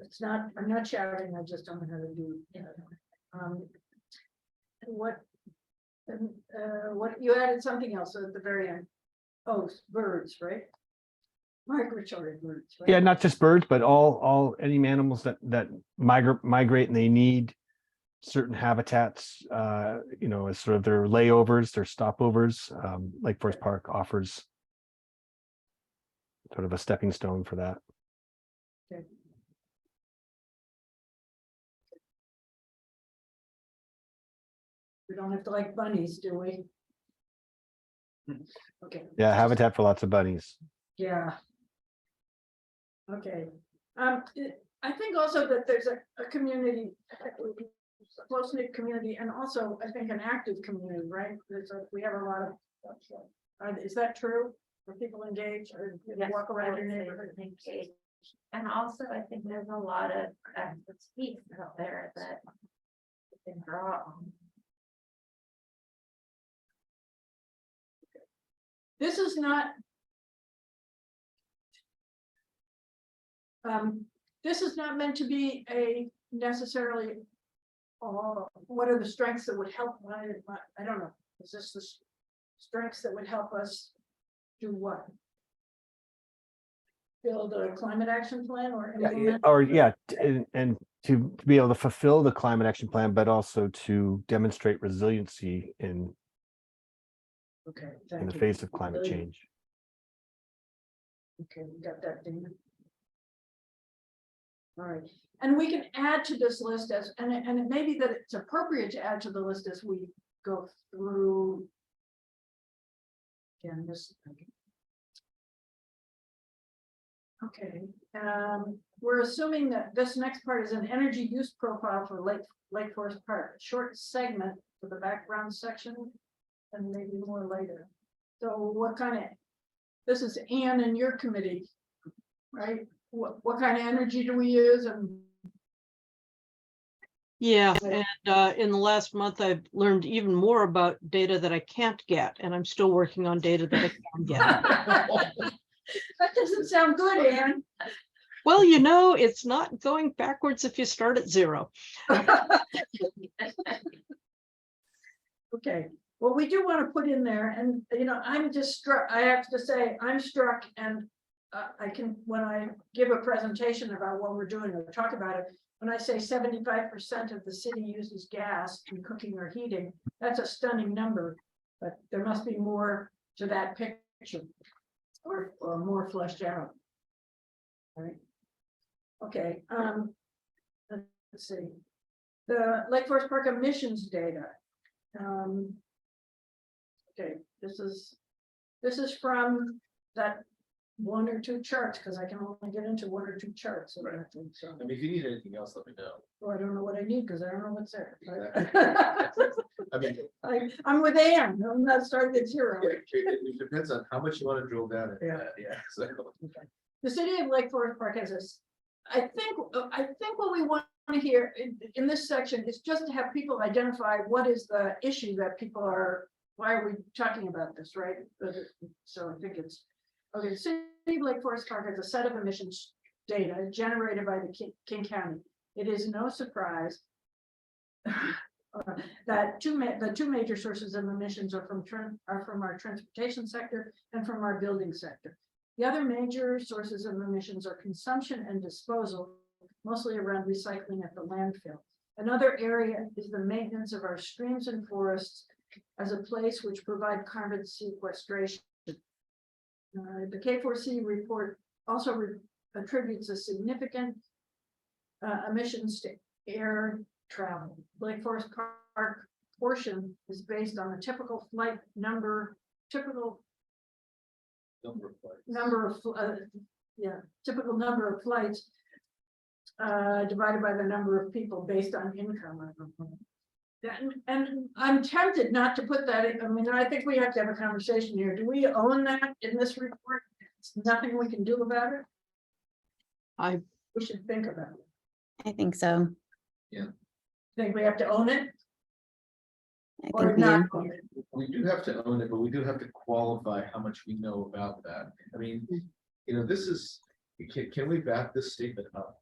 not shouting, I just don't know how to do it. What you added something else at the very end. Oh, birds, right? Migratory birds, right? Yeah, not just birds, but any animals that migrate and they need certain habitats, as sort of their layovers, their stopovers. Lake Forest Park offers sort of a stepping stone for that. We don't have to like bunnies, do we? Okay. Yeah, habitat for lots of bunnies. Yeah. Okay, I think also that there's a community, a close-knit community, and also I think an active community, right? We have a lot of, is that true? Are people engaged or Yes, walk I around would your say neighborhood? we're engaged. And also, I think there's a lot of expertise out there that we can draw on. This is not. This is not meant to be a necessarily. What are the strengths that would help? I don't know. Is this the strengths that would help us do what? Build a climate action plan or implement? Or yeah, and to be able to fulfill the climate action plan, but also to demonstrate resiliency in Okay, the thank you. face of climate change. Okay, we got that, Dana. All right, and we can add to this list as, and it may be that it's appropriate to add to the list as we go through. Again, this. Okay, we're assuming that this next part is an energy use profile for Lake Forest Park, a short segment for the background section, and maybe more later. So what kind of, this is Anne and your committee, right? What kind of energy do we use? And Yeah, and in the last month, I've learned even more about data that I can't get, and I'm still working on data that I can get. that doesn't sound good, Anne. Well, you know, it's not going backwards if you start at zero. Okay, well, we do want to put in there, and you know, I'm just struck, I have to say, I'm struck, and I can, when I give a presentation about what we're doing or talk about it, when I say 75% of the city uses gas in cooking or heating, that's a stunning number, but there must be more to that picture, or more fleshed out. All right. Okay, let's see. The Lake Forest Park emissions data. Okay, this is from that one or two charts, because I can only get into one or two charts. Right. So, I mean, if you need anything else, let me know. well, I don't know what I need because I don't know what's there. I mean, I'm with Ann. I'm not starting at zero. it depends on how much you want to drill down into Yeah. that, yeah, so. The city of Lake Forest Park has this. I think what we want to hear in this section is just to have people identify what is the issue that people are. Why are we talking about this, right? So I think it's okay. The city of Lake Forest Park has a set of emissions data generated by the King County. It is no surprise that the two major sources of emissions are from our transportation sector and from our building sector. The other major sources of emissions are consumption and disposal, mostly around recycling at the landfill. Another area is the maintenance of our streams and forests as a place which provide carbon sequestration. The K4C report also attributes a significant emissions to air travel. Lake Forest Park portion is based on a typical flight number, typical number of flights divided by the number of people based on income. And I'm tempted not to put that in. I mean, I think we have to have a conversation here. Do we own that in this report? It's nothing we can do about it. We should think about it. I think so. Think we have to own it I or think we not do. own it? We do have to own it, but we do have to qualify how much we know about that. I mean, you know, this is, can we back this statement up?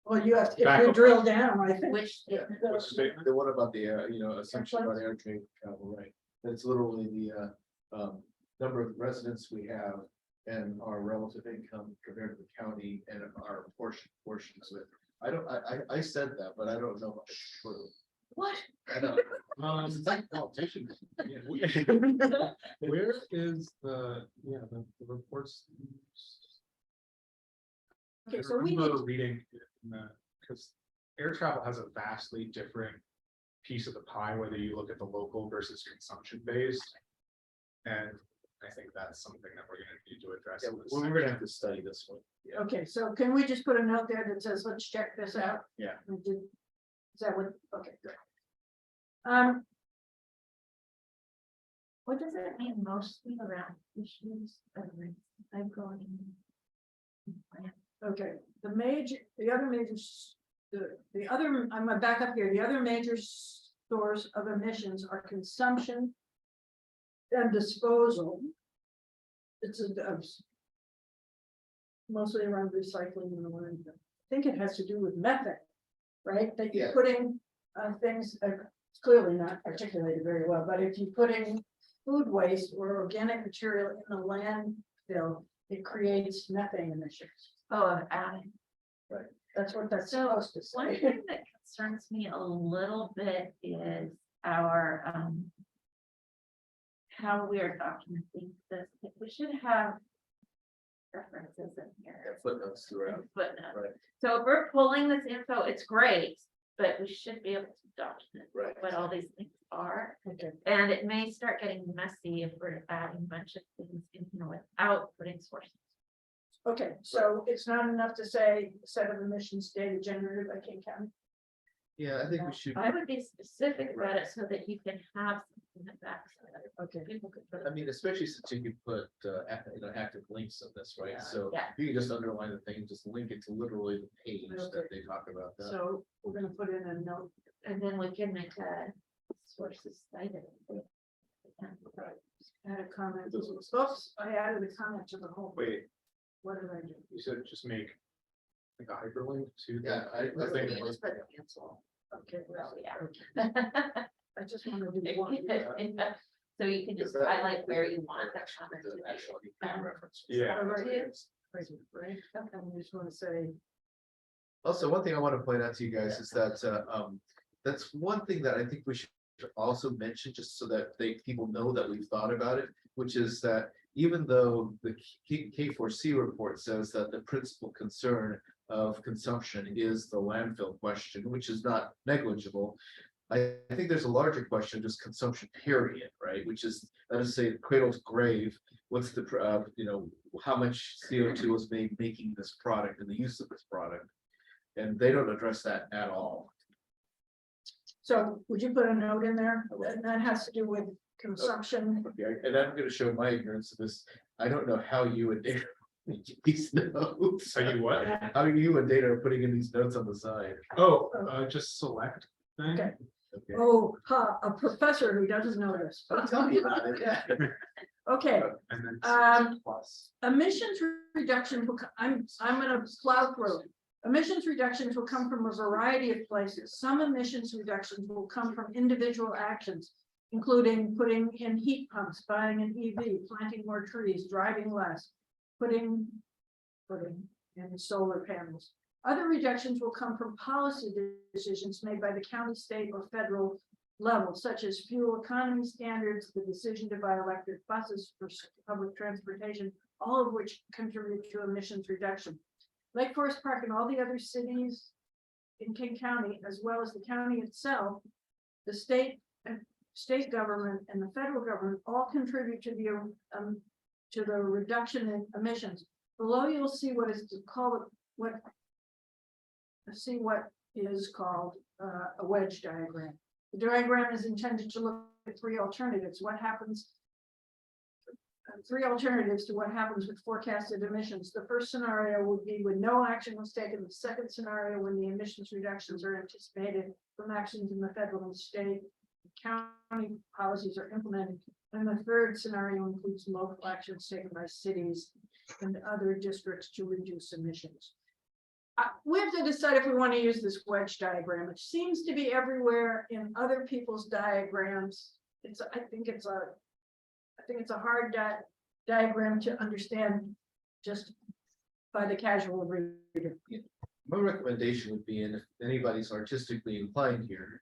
Well, you have to, Back if you up. drill down, I think. Which statement? What's the statement? The one about the air, you know, assumption about air travel, right? That's literally the number of residents we have and our relative income compared to the county and our portions of it. I said that, but I don't know if it's true. What? I know. It's like politicians. Yeah, Where is the reports? Okay, I so we remember need, reading because air travel has a vastly different piece of the pie, whether you look at the local versus consumption based. And I think that's something that we're gonna need to address. Yeah, in this we're gonna section. have to study this one. Yeah. okay, so can we just put a note there that says, let's check this out? Yeah. Is that what, okay, good. What does it mean mostly around issues of race? I'm going. Okay, the other major, the other, I'm gonna back up here, the other major source of emissions are consumption and disposal. It's mostly around recycling and landfill. I think it has to do with methane, right? That you're Yeah. putting things, it's clearly not articulated very well, but if you're putting food waste or organic material in the landfill, it creates methane emissions. Oh, adding. That's what that's So, supposed to one say. thing that concerns me a little bit is our, how we are documenting this. We should have references in here. Footnotes throughout. and footnotes. Right. So if we're pulling this info, it's great, but we should be able to document Right. what all these things are. Okay, And it may start getting messy if we're adding a bunch of things in here without putting sources. okay, so it's not enough to say set of emissions data generated by King County. Yeah, I think we should. I would be specific about it so that you can have something that backs it up. Okay, People could put I it. mean, especially since you can put, active links in this, right? So Yeah. you can just underline the thing, just link it to literally the page that they talk about. That. so we're gonna put in a note. And then we can make a sources cited. Add a comment. Oops, I added a comment to the whole. Wait, What did I do? you said just make like a hyperlink to. Yeah, I You think. just put cancel. Okay, well, Yeah. I just want to do one. So you can just Because that- highlight where you want that comment The to be. actual EP reference. Yeah. Right, Two. right, right. I just want to say, Also, one thing I want to point out to you guys is that, that's one thing that I think we should also mention, just so that people know that we've thought about it, which is that even though the K4C report says that the principal concern of consumption is the landfill question, which is not negligible, I think there's a larger question, just consumption period, right? Which is, let us say, cradle to grave, what's the, how much CO2 is made making this product and the use of this product? And they don't address that at all. so would you put a note in there? And that has to do with consumption. Okay, and I'm gonna show my ignorance of this. I don't know how you and Data make these notes. So you what? How you and Data are putting in these notes on the side. Oh, just select thing. Okay. Okay. Oh, a professor who doesn't know this. Don't tell me about it, yeah. Okay, And then. Um, emissions reduction, I'm gonna plow through it. Emissions reductions will come from a variety of places. Some emissions reductions will come from individual actions, including putting in heat pumps, buying an EV, planting more trees, driving less, putting in solar panels. Other reductions will come from policy decisions made by the county, state, or federal level, such as fuel economy standards, the decision to buy electric buses for public transportation, all of which contribute to emissions reduction. Lake Forest Park and all the other cities in King County, as well as the county itself, the state government and the federal government all contribute to the reduction in emissions. Below, you'll see what is called what is called a wedge diagram. The diagram is intended to look at three alternatives. Three alternatives to what happens with forecasted emissions. The first scenario would be when no action was taken. The second scenario, when the emissions reductions are anticipated from actions in the federal and state, county policies are implemented. And the third scenario includes local actions taken by cities and other districts to reduce emissions. We have to decide if we want to use this wedge diagram. It seems to be everywhere in other people's diagrams. I think it's a hard diagram to understand just by the casual reader. My recommendation would be, and if anybody's artistically inclined here,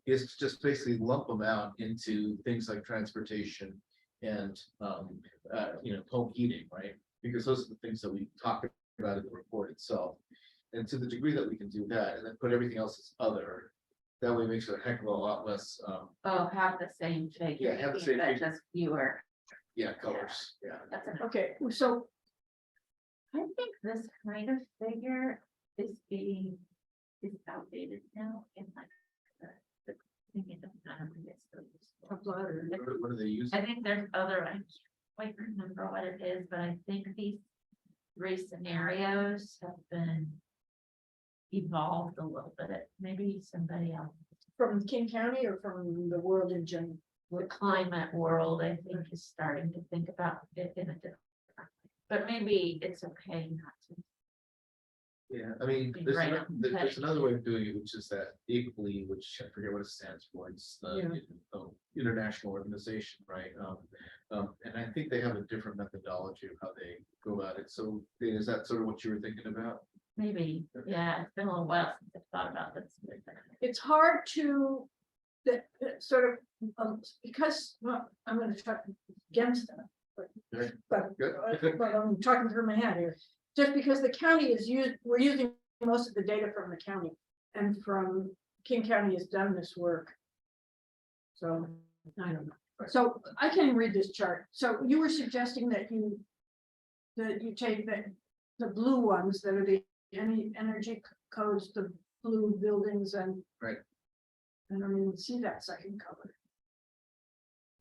is to just basically lump them out into things like transportation and, home heating, right? Because those are the things that we talked about in the report itself. And to the degree that we can do that, and then put everything else as other, that way it makes it a heck of a lot less, Oh, have the same figure. Yeah, have the same but figure. Just fewer. colors, yeah. That's a- Okay, so I think this kind of figure is outdated now in like. the thing it doesn't matter if it's still useful. What do they use? I think there's other, I can't quite remember what it is, but I think these 3 scenarios have been evolved a little bit. Maybe somebody else, from King County or from the world in general? the climate world, I think is starting to think about it in a different way. But maybe it's okay not to. Yeah, I mean, Be there's, right ano- on there's touch. another way of doing it, which is that IGBLI, which I forget what it stands for, it's the international organization, right? And I think they have a different methodology of how they go about it. So is that sort of what you were thinking about? Maybe, yeah, it's been a little while since I've thought about this. It's hard to, that sort of, because, well, I'm gonna try against that. Okay. But, Good. but I'm talking through my head here, just because the county is we're using most of the data from the county. And from King County has done this work. So, I don't know, so I can read this chart, so you were suggesting that you take the blue ones that are the energy codes, the blue buildings and. Right. I don't even see that second color.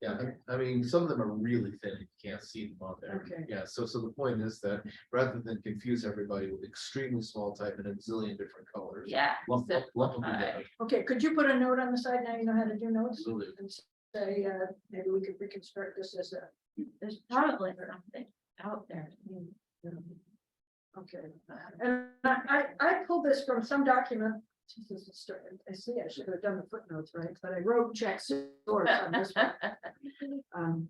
Yeah, I mean, some of them are really thin, you can't see them on there. Okay. Yeah, so the point is that rather than confuse everybody with extremely small type and a zillion different colors. Yeah. Lump them simplify. together. Okay, could you put a note on the side now you know how to do notes? Absolutely. And say, maybe we could reconstruct this as a, There's probably something out there. okay. And I pulled this from some document. Jesus, it's I see, I should have done the footnotes, right? But I wrote check source on this one.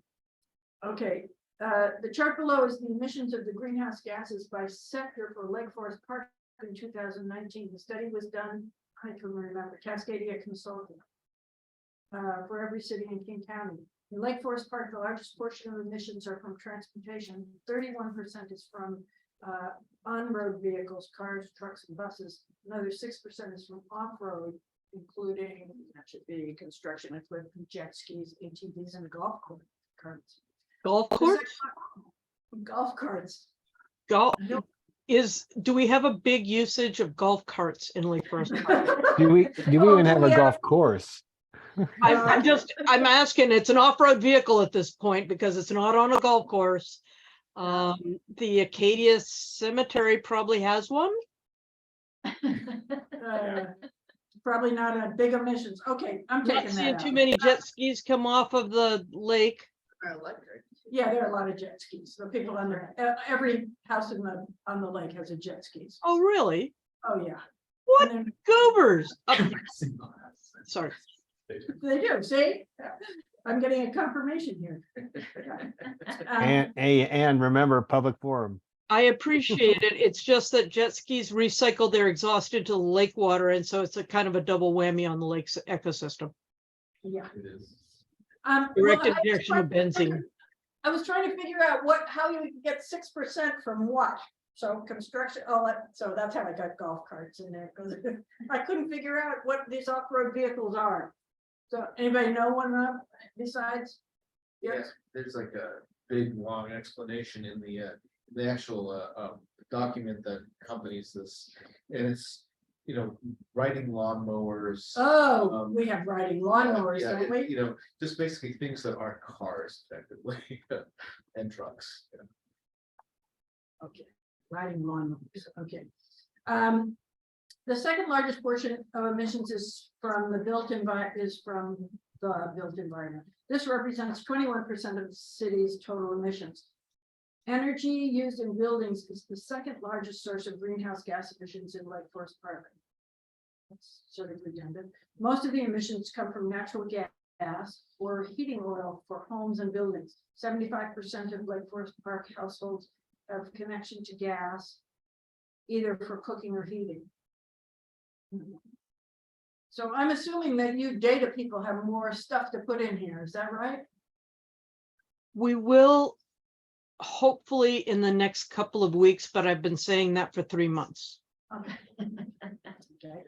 Okay, the chart below is the emissions of the greenhouse gases by sector for Lake Forest Park in 2019. The study was done, I can remember, Cascadia Consulting. For every city in King County. In Lake Forest Park, the largest portion of emissions are from transportation. 31% is from on-road vehicles, cars, trucks, and buses. Another 6% is from off-road, including, that should be construction equipment, jet skis, ATVs, and golf carts. Golf course? Golf carts. Golf do we have a big usage of golf carts in Lake Forest Park? Do we even have a golf course? I'm asking, it's an off-road vehicle at this point because it's not on a golf course. The Acadia Cemetery probably has one. Probably not a big emissions. Okay, I'm Not taking seeing that too out. many jet skis come off of the lake. Yeah, there are a lot of jet skis. The people on there, every house on the lake has a jet skis. Oh, really? Oh, yeah. What And then goobers? Sorry. they do, see? I'm getting a confirmation here. And remember, public forum. I appreciate it. It's just that jet skis recycle their exhaust into the lake water, and so it's a kind of a double whammy on the lake's ecosystem. Yeah. It is. Direct Well, injection of benzene. I was trying to figure out how you would get 6% from what? So construction, so that's how I got golf carts in there, because I couldn't figure out what these off-road vehicles are. So anybody know one besides? Yes, there's like a big, long explanation in the actual document that accompanies this. And it's, riding lawnmowers. Oh, we have riding lawnmowers, Yeah, don't we? just basically things that aren't cars effectively and trucks. Okay, riding lawnmowers, okay. The second largest portion of emissions is from the built environment. This represents 21% of the city's total emissions. Energy used in buildings is the second largest source of greenhouse gas emissions in Lake Forest Park. That's sort of redundant. Most of the emissions come from natural gas or heating oil for homes and buildings. 75% of Lake Forest Park households have connection to gas. either for cooking or heating. So I'm assuming that you data people have more stuff to put in here, is that right? We will hopefully in the next couple of weeks, but I've been saying that for 3 months. Okay. Okay.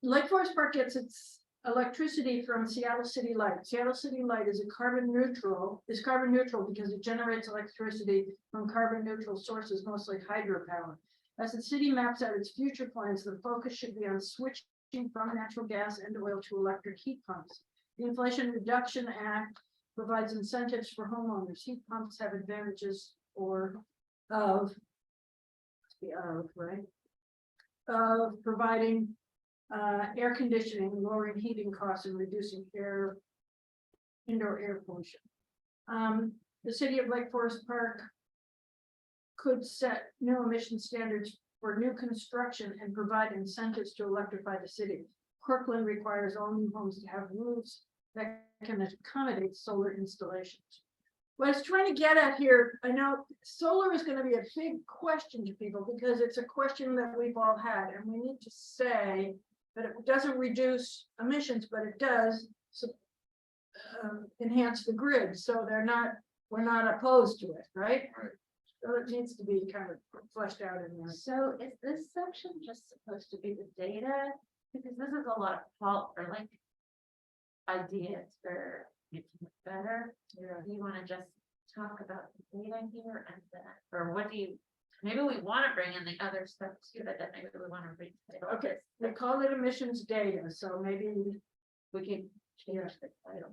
Lake Forest Park gets its electricity from Seattle City Light. Seattle City Light is carbon neutral because it generates electricity from carbon neutral sources, mostly hydropower. As the city maps out its future plans, the focus should be on switching from natural gas and oil to electric heat pumps. The Inflation Reduction Act provides incentives for homeowners. Heat pumps have advantages of providing air conditioning, lowering heating costs, and reducing indoor air pollution. The city of Lake Forest Park could set new emission standards for new construction and provide incentives to electrify the city. Kirkland requires all new homes to have roofs that can accommodate solar installations. What I was trying to get at here, I know solar is going to be a big question to people because it's a question that we've all had, and we need to say that it doesn't reduce emissions, but it does enhance the grid. So we're not opposed to it, right? Right. So it needs to be kind of fleshed out in there. So is this section just supposed to be the data? Because this is a lot of fault or like ideas for making it better. Yeah. Do you want to just talk about the data here and then, or what do you, maybe we want to bring in the other stuff too, but then maybe we want to read. Okay, they call it emissions data, so maybe We can change the title.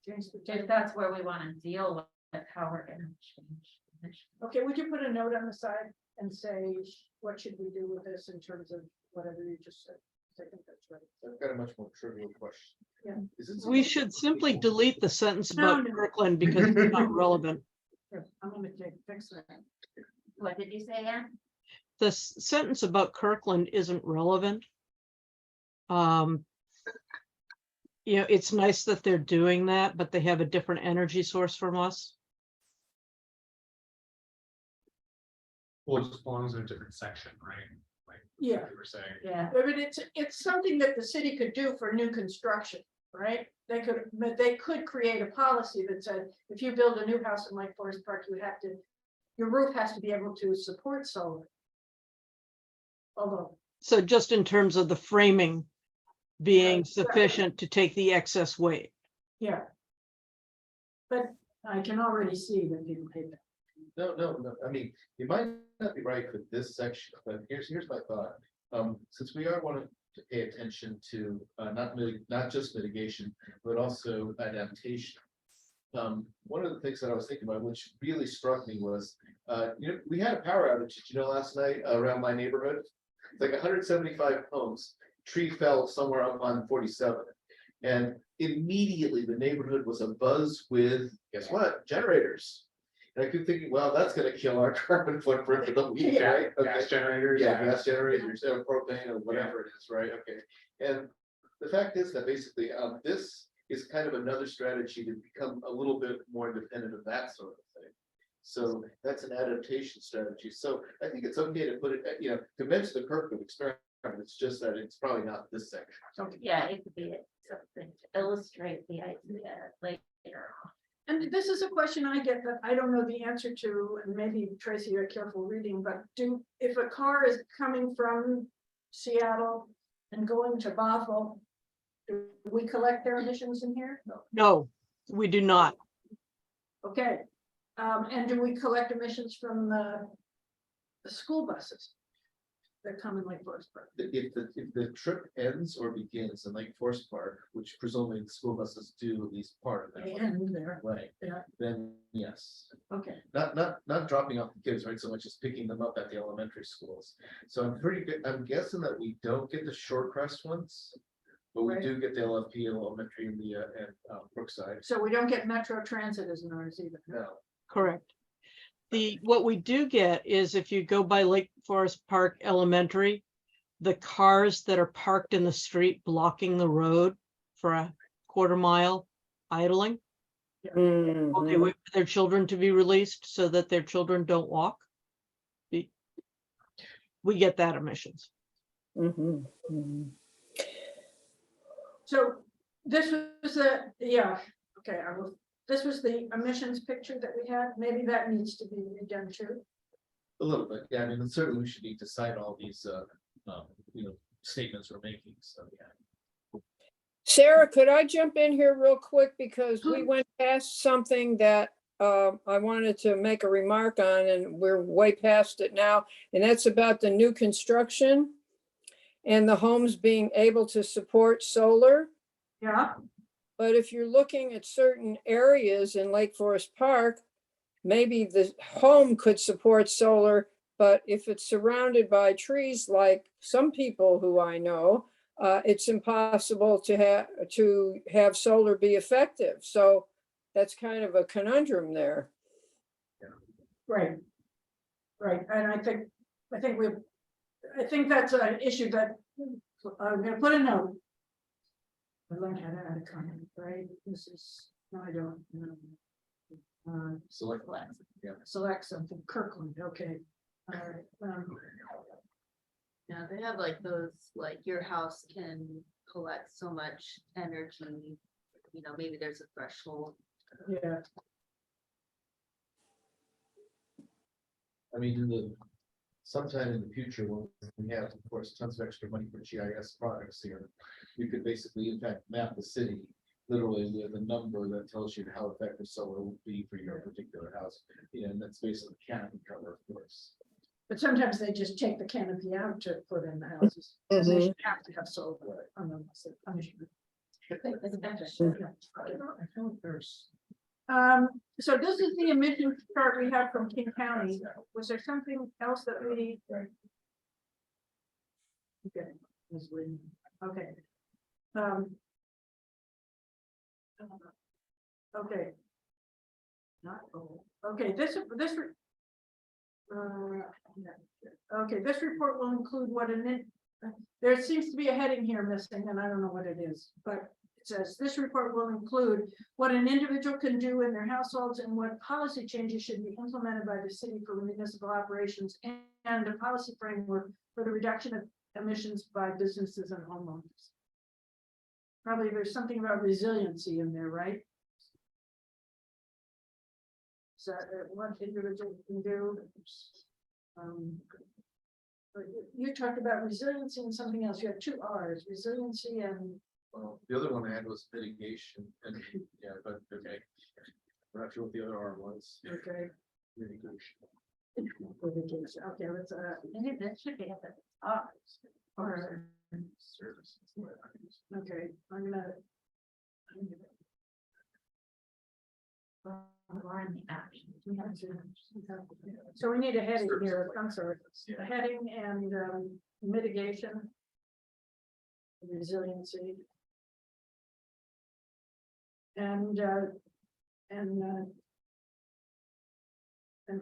change the If data. that's where we want to deal with how we're gonna change. emissions. Okay, would you put a note on the side and say, what should we do with this in terms of whatever you just said? I think that's right. I've got a much more trivial question. Yeah. Is it We supposed should to simply people- delete the sentence No, about no. Kirkland because it's not relevant. Here, I'm gonna fix that. What did you say, Ann? The sentence about Kirkland isn't relevant. You know, it's nice that they're doing that, but they have a different energy source from us. Well, it just belongs in a different section, right? Like Yeah. we were saying. Yeah. But it's something that the city could do for new construction, right? They could create a policy that said, if you build a new house in Lake Forest Park, your roof has to be able to support solar. Although, So just in terms of the framing being Right. sufficient to take the excess weight. yeah. But I can already see that people hate that. No, I mean, you might not be right for this section, but here's my thought. Since we are wanting to pay attention to, not just mitigation, but also adaptation. One of the things that I was thinking about, which really struck me was, we had a power outage, last night around my neighborhood. It's like 175 homes, tree fell somewhere up on 47. And immediately the neighborhood was abuzz with, guess what, generators. And I keep thinking, well, that's gonna kill our carbon footprint for the week, right? Gas Okay. generators. Yeah, gas generators, or propane or whatever it is, right? Okay. And the fact is that basically, this is kind of another strategy to become a little bit more independent of that sort of thing. So that's an adaptation strategy. So I think it's okay to put it, to mention the Kirkland experiment. It's just that it's probably not this section. Yeah, it could be something to illustrate the idea later on. And this is a question I get that I don't know the answer to, and maybe Tracy, you're careful reading, but if a car is coming from Seattle and going to Bothell, do we collect their emissions in here? No, we do not. Okay, and do we collect emissions from the school buses that come in Lake Forest Park? If the trip ends or begins in Lake Forest Park, which presumably the school buses do at least part of that And there, way, yeah, then yes. okay, Not dropping off the kids, right, so much as picking them up at the elementary schools. So I'm pretty good, I'm guessing that we don't get the short crest ones. But we Right. do get the LFP and elementary and Brookside. so we don't get Metro Transit as an ours either. No, Correct. What we do get is if you go by Lake Forest Park Elementary, the cars that are parked in the street blocking the road for a quarter mile idling, well, they wait for their children to be released so that their children don't walk. we get that emissions. Mhm, mhm. So this was the, yeah, okay, this was the emissions picture that we had. Maybe that needs to be redone too. A little bit, yeah, I mean, and certainly we should need to sign all these, statements we're making, so, yeah. Sarah, could I jump in here real quick? Because we went past something that I wanted to make a remark on, and we're way past it now. And that's about the new construction and the homes being able to support solar. Yeah, But if you're looking at certain areas in Lake Forest Park, maybe the home could support solar, but if it's surrounded by trees, like some people who I know, it's impossible to have solar be effective. So that's kind of a conundrum there. right. Right, and I think that's an issue that I'm gonna put a note. I learned how to add a comment, right? This is, no, I don't. No. Select, yeah. Select something, Kirkland, okay. All right, Yeah, they have like those, like your house can collect so much energy. You know, maybe there's a threshold. yeah, I mean, sometime in the future, when we have, of course, tons of extra money for GIS products here, you could basically, in fact, map the city literally with a number that tells you how effective solar will be for your particular house. Yeah, and that's based on the canopy cover, of course. but sometimes they just take the canopy out to put in the houses. And they should have to have solar on them. It's a punishment. So this is the emission chart we have from King County. Was there something else that we? Okay. Okay. Okay. Not, okay, okay, this report will include what there seems to be a heading here missing, and I don't know what it is, but it says this report will include what an individual can do in their households and what policy changes should be implemented by the city for municipal operations and a policy framework for the reduction of emissions by businesses and homeowners. Probably there's something about resiliency in there, right? So what individual can do. You talked about resiliency and something else. You have two R's, resiliency and. Well, the other one I had was mitigation, and yeah, but okay. I'm not sure what the other R was. Okay. Mitigation. Okay, let's Maybe that should be at the top. or, Services. okay, I'm gonna. Or in the action. So we need a heading here, I'm sorry, a heading and mitigation. Resiliency. And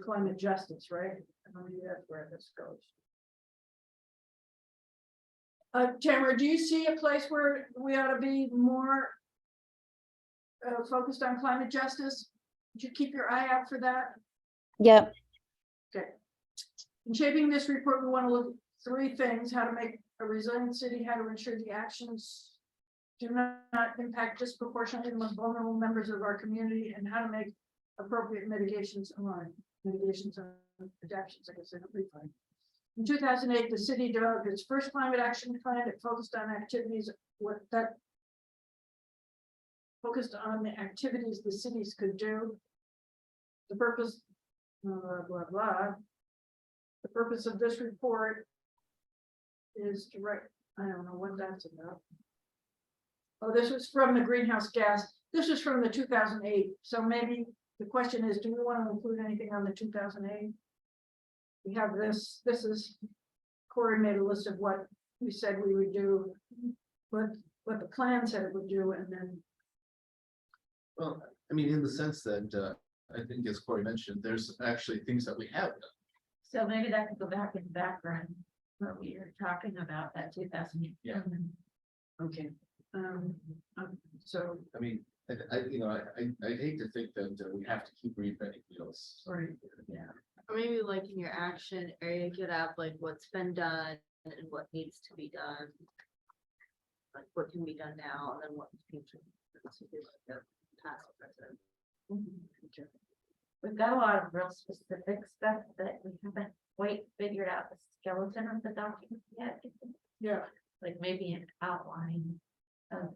climate justice, right? Maybe that's where this goes. Tamara, do you see a place where we ought to be more focused on climate justice? Would you keep your eye out for that? Yep. Okay. In shaping this report, we want to look at three things: how to make a resilient city, how to ensure the actions do not impact disproportionately the most vulnerable members of our community, and how to make appropriate mitigations and adaptations. I guess I don't read fine. In 2008, the city developed its first climate action plan. It focused on activities the activities the cities could do. The purpose, blah, blah, blah. The purpose of this report is to write, I don't know what that's about. Oh, this was from the greenhouse gas. This is from the 2008. So maybe the question is, do we want to include anything on the 2008? We have this is Corey made a list of what we said we would do, what the plan said it would do, and then. Well, I mean, in the sense that I think, as Corey mentioned, there's actually things that we have done. So maybe that could go back in the background, what we were talking about, that 2008. Yeah. Okay. So. I mean, I hate to think that we have to keep reinventing wheels. Right. Yeah. Or maybe like in your action area, get up like what's been done and what needs to be done. Like what can be done now and then what future. So do like a past, present, future. We've got a lot of real specific stuff that we haven't quite figured out the skeleton of the document yet. Yeah. Like maybe an outline of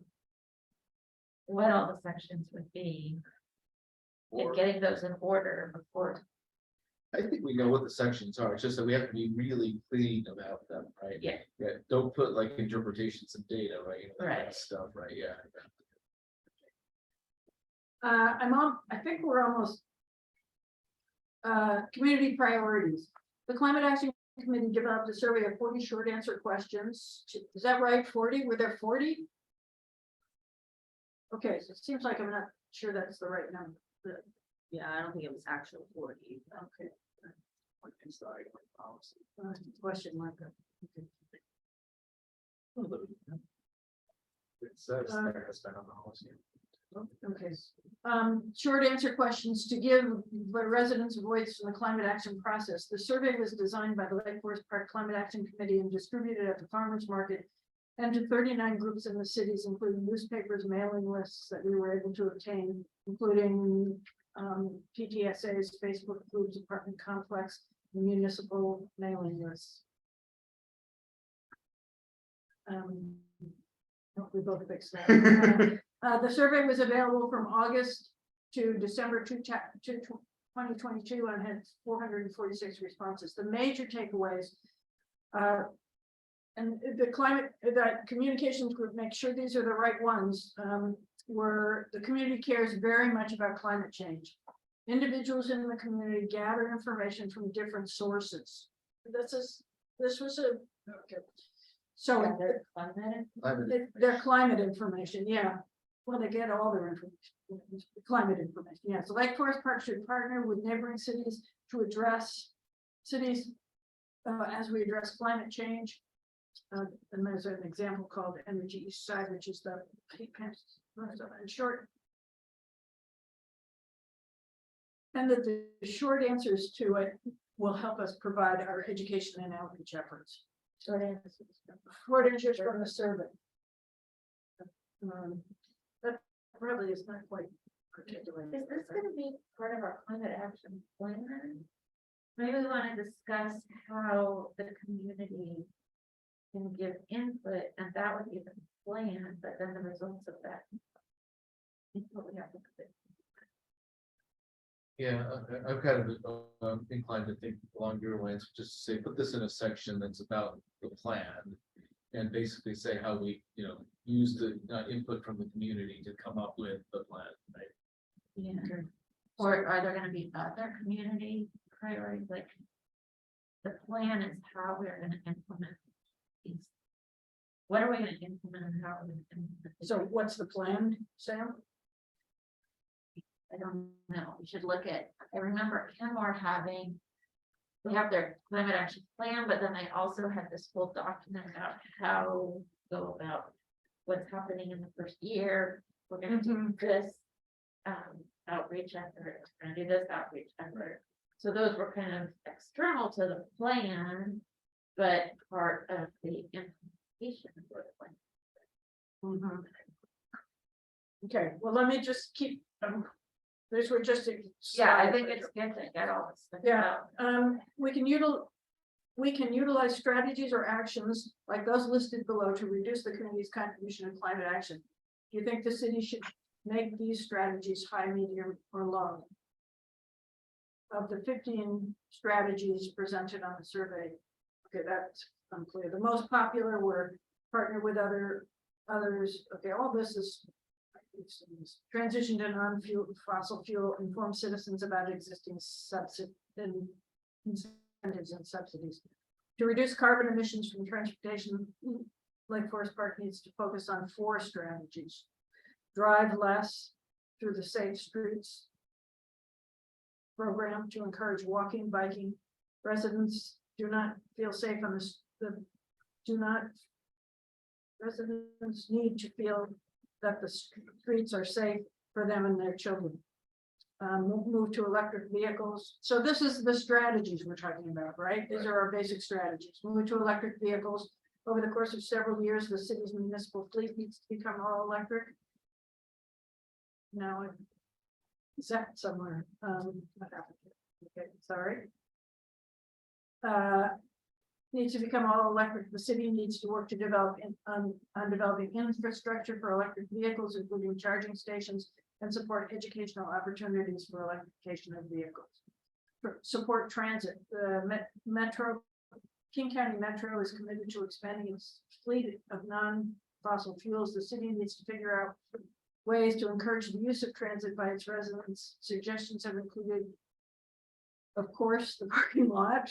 what all the sections would be. And Or- getting those in order before. I think we know what the sections are, it's just that we have to be really clean about them, right? Yeah. Yeah, don't put like interpretations of data, right? You know, that kind of Right. Stuff, right, yeah. I think we're almost. Community priorities. The Climate Action Committee developed a survey of 40 short answer questions. Is that right? 40? Were there 40? Okay, so it seems like I'm not sure that's the right number. but- Yeah, I don't think it was actual 40. Okay. Question mark. Okay. It says Uh, there has been on the policy. Okay, short answer questions to give the residents a voice in the climate action process. The survey was designed by the Lake Forest Park Climate Action Committee and distributed at the farmers market and to 39 groups in the cities, including newspapers, mailing lists that we were able to obtain, including PTSA's Facebook groups, apartment complex, municipal mailing lists. We both fixed that. The survey was available from August to December 2022 and had 446 responses. The major takeaways. And the communications group, make sure these are the right ones, where the community cares very much about climate change. Individuals in the community gather information from different sources. This was a, okay. So their climate information, yeah. Well, they get all their information, climate information, yeah. So Lake Forest Park should partner with neighboring cities to address cities as we address climate change. And there's an example called Energy East Side, which is the heat pumps, in short. And that the short answers to it will help us provide our education and outreach efforts. Short answers from the survey. That probably is not quite articulated. Is this gonna be part of our climate action plan? Maybe we wanna discuss how the community can give input, and that would be the plan, but then the results of that. Input we have to put. Yeah, I'm kind of inclined to think along your lines, just to say, put this in a section that's about the plan. And basically say how we, use the input from the community to come up with the plan, right? Yeah. Or are there gonna be other community priorities, like? The plan is how we're gonna implement these. What are we gonna implement and how are we gonna implement? it? So what's the plan, Sam? I don't know, we should look at, I remember Kenmore having. They have their climate action plan, but then they also had this whole document about how to go about. What's happening in the first year, we're gonna do this. Outreach effort, we're gonna do this outreach effort. So those were kind of external to the plan, but part of the implementation of the plan. Okay, well, let me just keep, these were just. Yeah, I think it's good to get all this stuff Yeah. out. We can utilize strategies or actions like those listed below to reduce the community's contribution in climate action. Do you think the city should make these strategies high, medium, or low? Of the 15 strategies presented on the survey, okay, that's unclear. The most popular were partner with others. Okay, all this is transition to non-fuel, fossil fuel, inform citizens about existing incentives and subsidies. To reduce carbon emissions from transportation, Lake Forest Park needs to focus on 4 strategies. Drive less through the Safe Streets program to encourage walking, biking. Residents do not feel safe on residents need to feel that the streets are safe for them and their children. Move to electric vehicles. So this is the strategies we're talking about, right? These are our basic strategies. Move to electric vehicles. Over the course of several years, the city's municipal fleet needs to become all electric. Now, is that somewhere? What happened here? Okay, sorry. Needs to become all electric. The city needs to work to develop on developing infrastructure for electric vehicles, including charging stations, and support educational opportunities for electrification of vehicles. Support transit. The Metro, King County Metro is committed to expanding its fleet of non-fossil fuels. The city needs to figure out ways to encourage the use of transit by its residents. Suggestions have included, of course, the parking lot,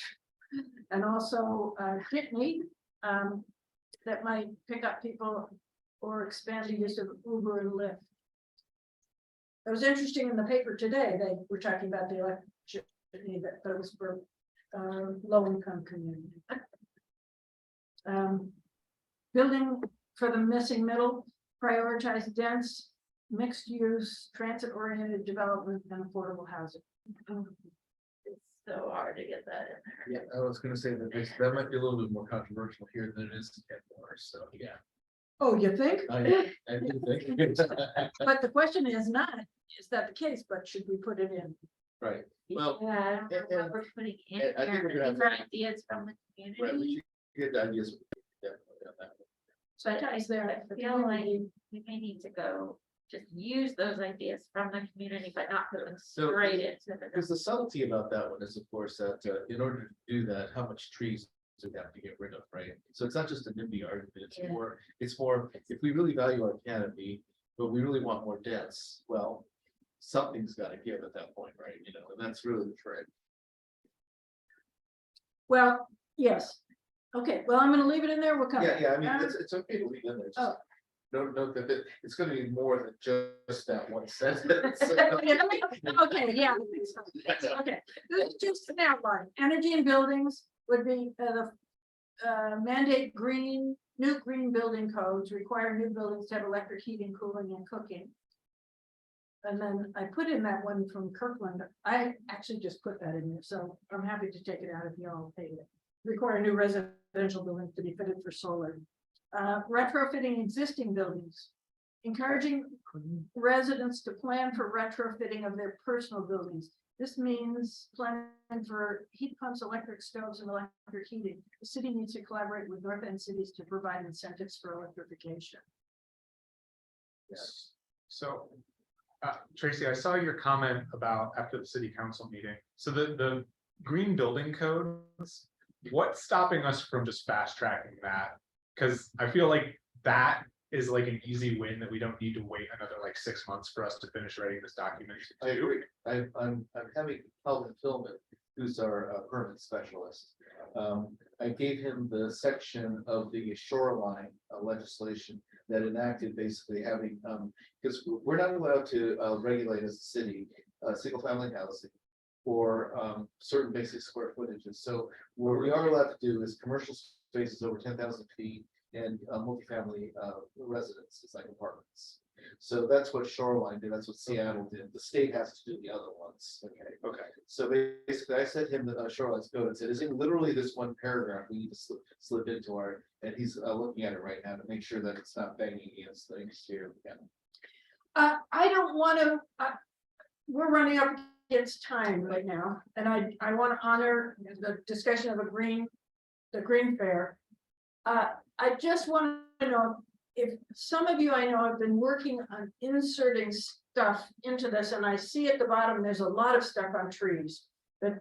and also Jitney that might pick up people or expand the use of Uber and Lyft. It was interesting in the paper today, they were talking about the electricity that it was for low-income community. Building for the missing middle, prioritize dense, mixed-use, transit-oriented development and affordable housing. It's so hard to get that in there. Yeah, I was gonna say that that might be a little bit more controversial here than it is in Kenmore, so yeah. Oh, you think? I do think. But the question is not, is that the case, but should we put it in? Right, well, Yeah, I don't know what we're putting in I think there, we're gonna have different ideas from the right, we community. should get ideas. Definitely on that one. So is there? I feel like we may need to go, just use those ideas from the community, but not put them So- straight into Because the. the subtlety about that one is, of course, that in order to do that, how much trees do we have to get rid of, right? So it's not just a NIMBY argument, Yeah. it's more, if we really value our canopy, but we really want more dense, well, something's gotta give at that point, right? You know, and that's really the trick. Well, yes. Okay, well, I'm gonna leave it in there. We'll come. Yeah, I mean, it's okay to leave in there. Oh. Note that it's gonna be more than just that one sentence. Okay, yeah. I think so. Okay, this is just an outline. Energy and buildings would be the mandate new green building codes require new buildings to have electric heating, cooling, and cooking. And then I put in that one from Kirkland. I actually just put that in there, so I'm happy to take it out if you all hate it. Require new residential buildings to be fitted for solar. Retrofitting existing buildings. Encouraging residents to plan for retrofitting of their personal buildings. This means planning for heat pumps, electric stoves, and electric heating. The city needs to collaborate with North End cities to provide incentives for electrification. Yes. So, Tracy, I saw your comment about after the city council meeting. So the green building codes, what's stopping us from just fast tracking that? Because I feel like that is like an easy win that we don't need to wait another like 6 months for us to finish writing this document. I agree. I'm having Calvin Philbin, who's our permit specialist. I gave him the section of the shoreline legislation that enacted basically having, because we're not allowed to regulate as a city, single family housing or certain basic square footages. So what we are allowed to do is commercial spaces over 10,000 feet and multifamily residences like apartments. So that's what Shoreline did. That's what Seattle did. The state has to do the other ones. Okay. So basically, I sent him the Shoreline's code and said, "Is it literally this one paragraph we need to slip into our?" And he's looking at it right now to make sure that it's not banging against things here. Yeah. I don't want to. We're running up against time right now, and I want to honor the discussion of the green fair. I just want to know if some of you I know have been working on inserting stuff into this, and I see at the bottom there's a lot of stuff on trees. But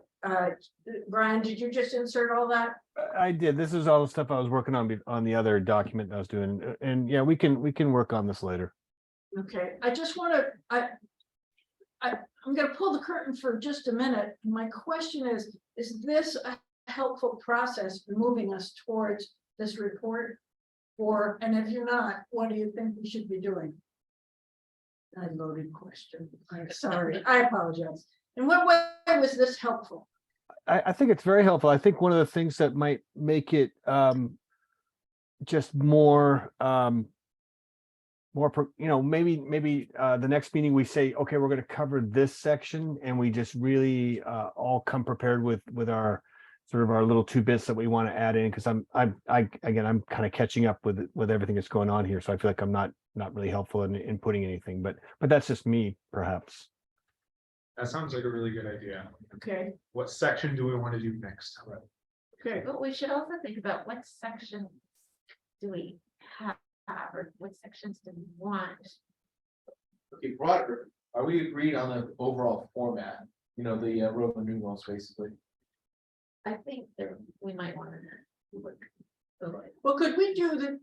Brian, did you just insert all that? I did. This is all the stuff I was working on the other document I was doing. And yeah, we can work on this later. Okay, I just want to, I'm going to pull the curtain for just a minute. My question is this a helpful process moving us towards this report? Or, and if you're not, what do you think we should be doing? I loaded question. I'm sorry, I apologize. In what way was this helpful? I think it's very helpful. I think one of the things that might make it just more more, maybe the next meeting we say, okay, we're going to cover this section and we just really all come prepared with our sort of our little 2 bits that we want to add in, because I'm kind of catching up with everything that's going on here. So I feel like I'm not really helpful in putting anything, but that's just me perhaps. That sounds like a really good idea. Okay, What section do we want to do next? okay. But we should also think about what sections do we have, or what sections do we want? Okay, broader, are we agreed on the overall format? You know, the Roman numerals, basically. I think there, we might want to look. Well, could we do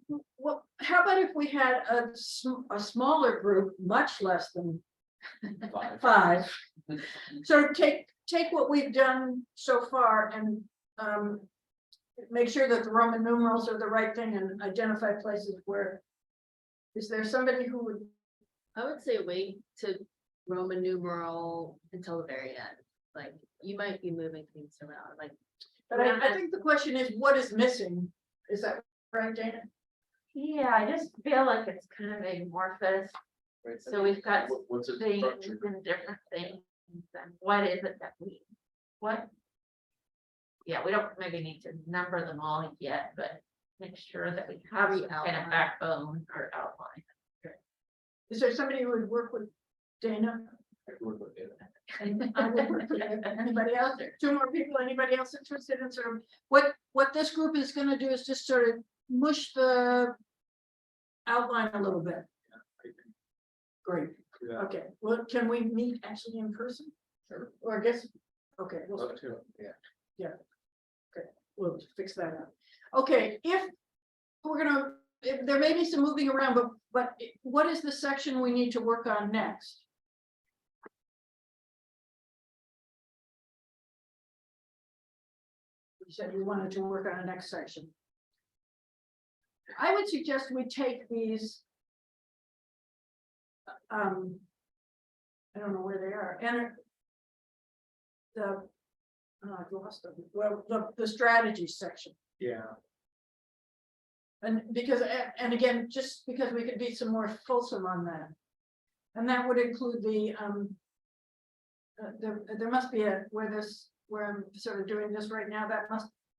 how about if we had a smaller group, much less than 5? So take what we've done so far and make sure that the Roman numerals are the right thing and identify places where. Is there somebody who would? I would say wait to Roman numeral until the very end. Like, you might be moving things around, like. But I think the question is, what is missing? Is that right, Dana? Yeah, I just feel like it's kind of amorphous. Right? So we've got What's its things structure? and different things, and what is it that what? Yeah, we don't maybe need to number them all yet, but make sure that we have some kind of backbone or outline. Is there somebody who would work with Dana? And I would work with anybody else? 2 more people, anybody else interested in sort of what this group is gonna do is just sort of mush the outline a little bit. Great, okay, well, can we meet actually in person? Sure. Or I guess, okay, Yeah. we'll fix that up. Okay, if there may be some moving around, but what is the section we need to work on next? You said you wanted to work on the next section. I would suggest we take these. I don't know where they are, and I've lost them. Well, the strategy section. Yeah. And because, and again, just because we could be some more fulsome on that. And that would include the, there must be where I'm sort of doing this right now,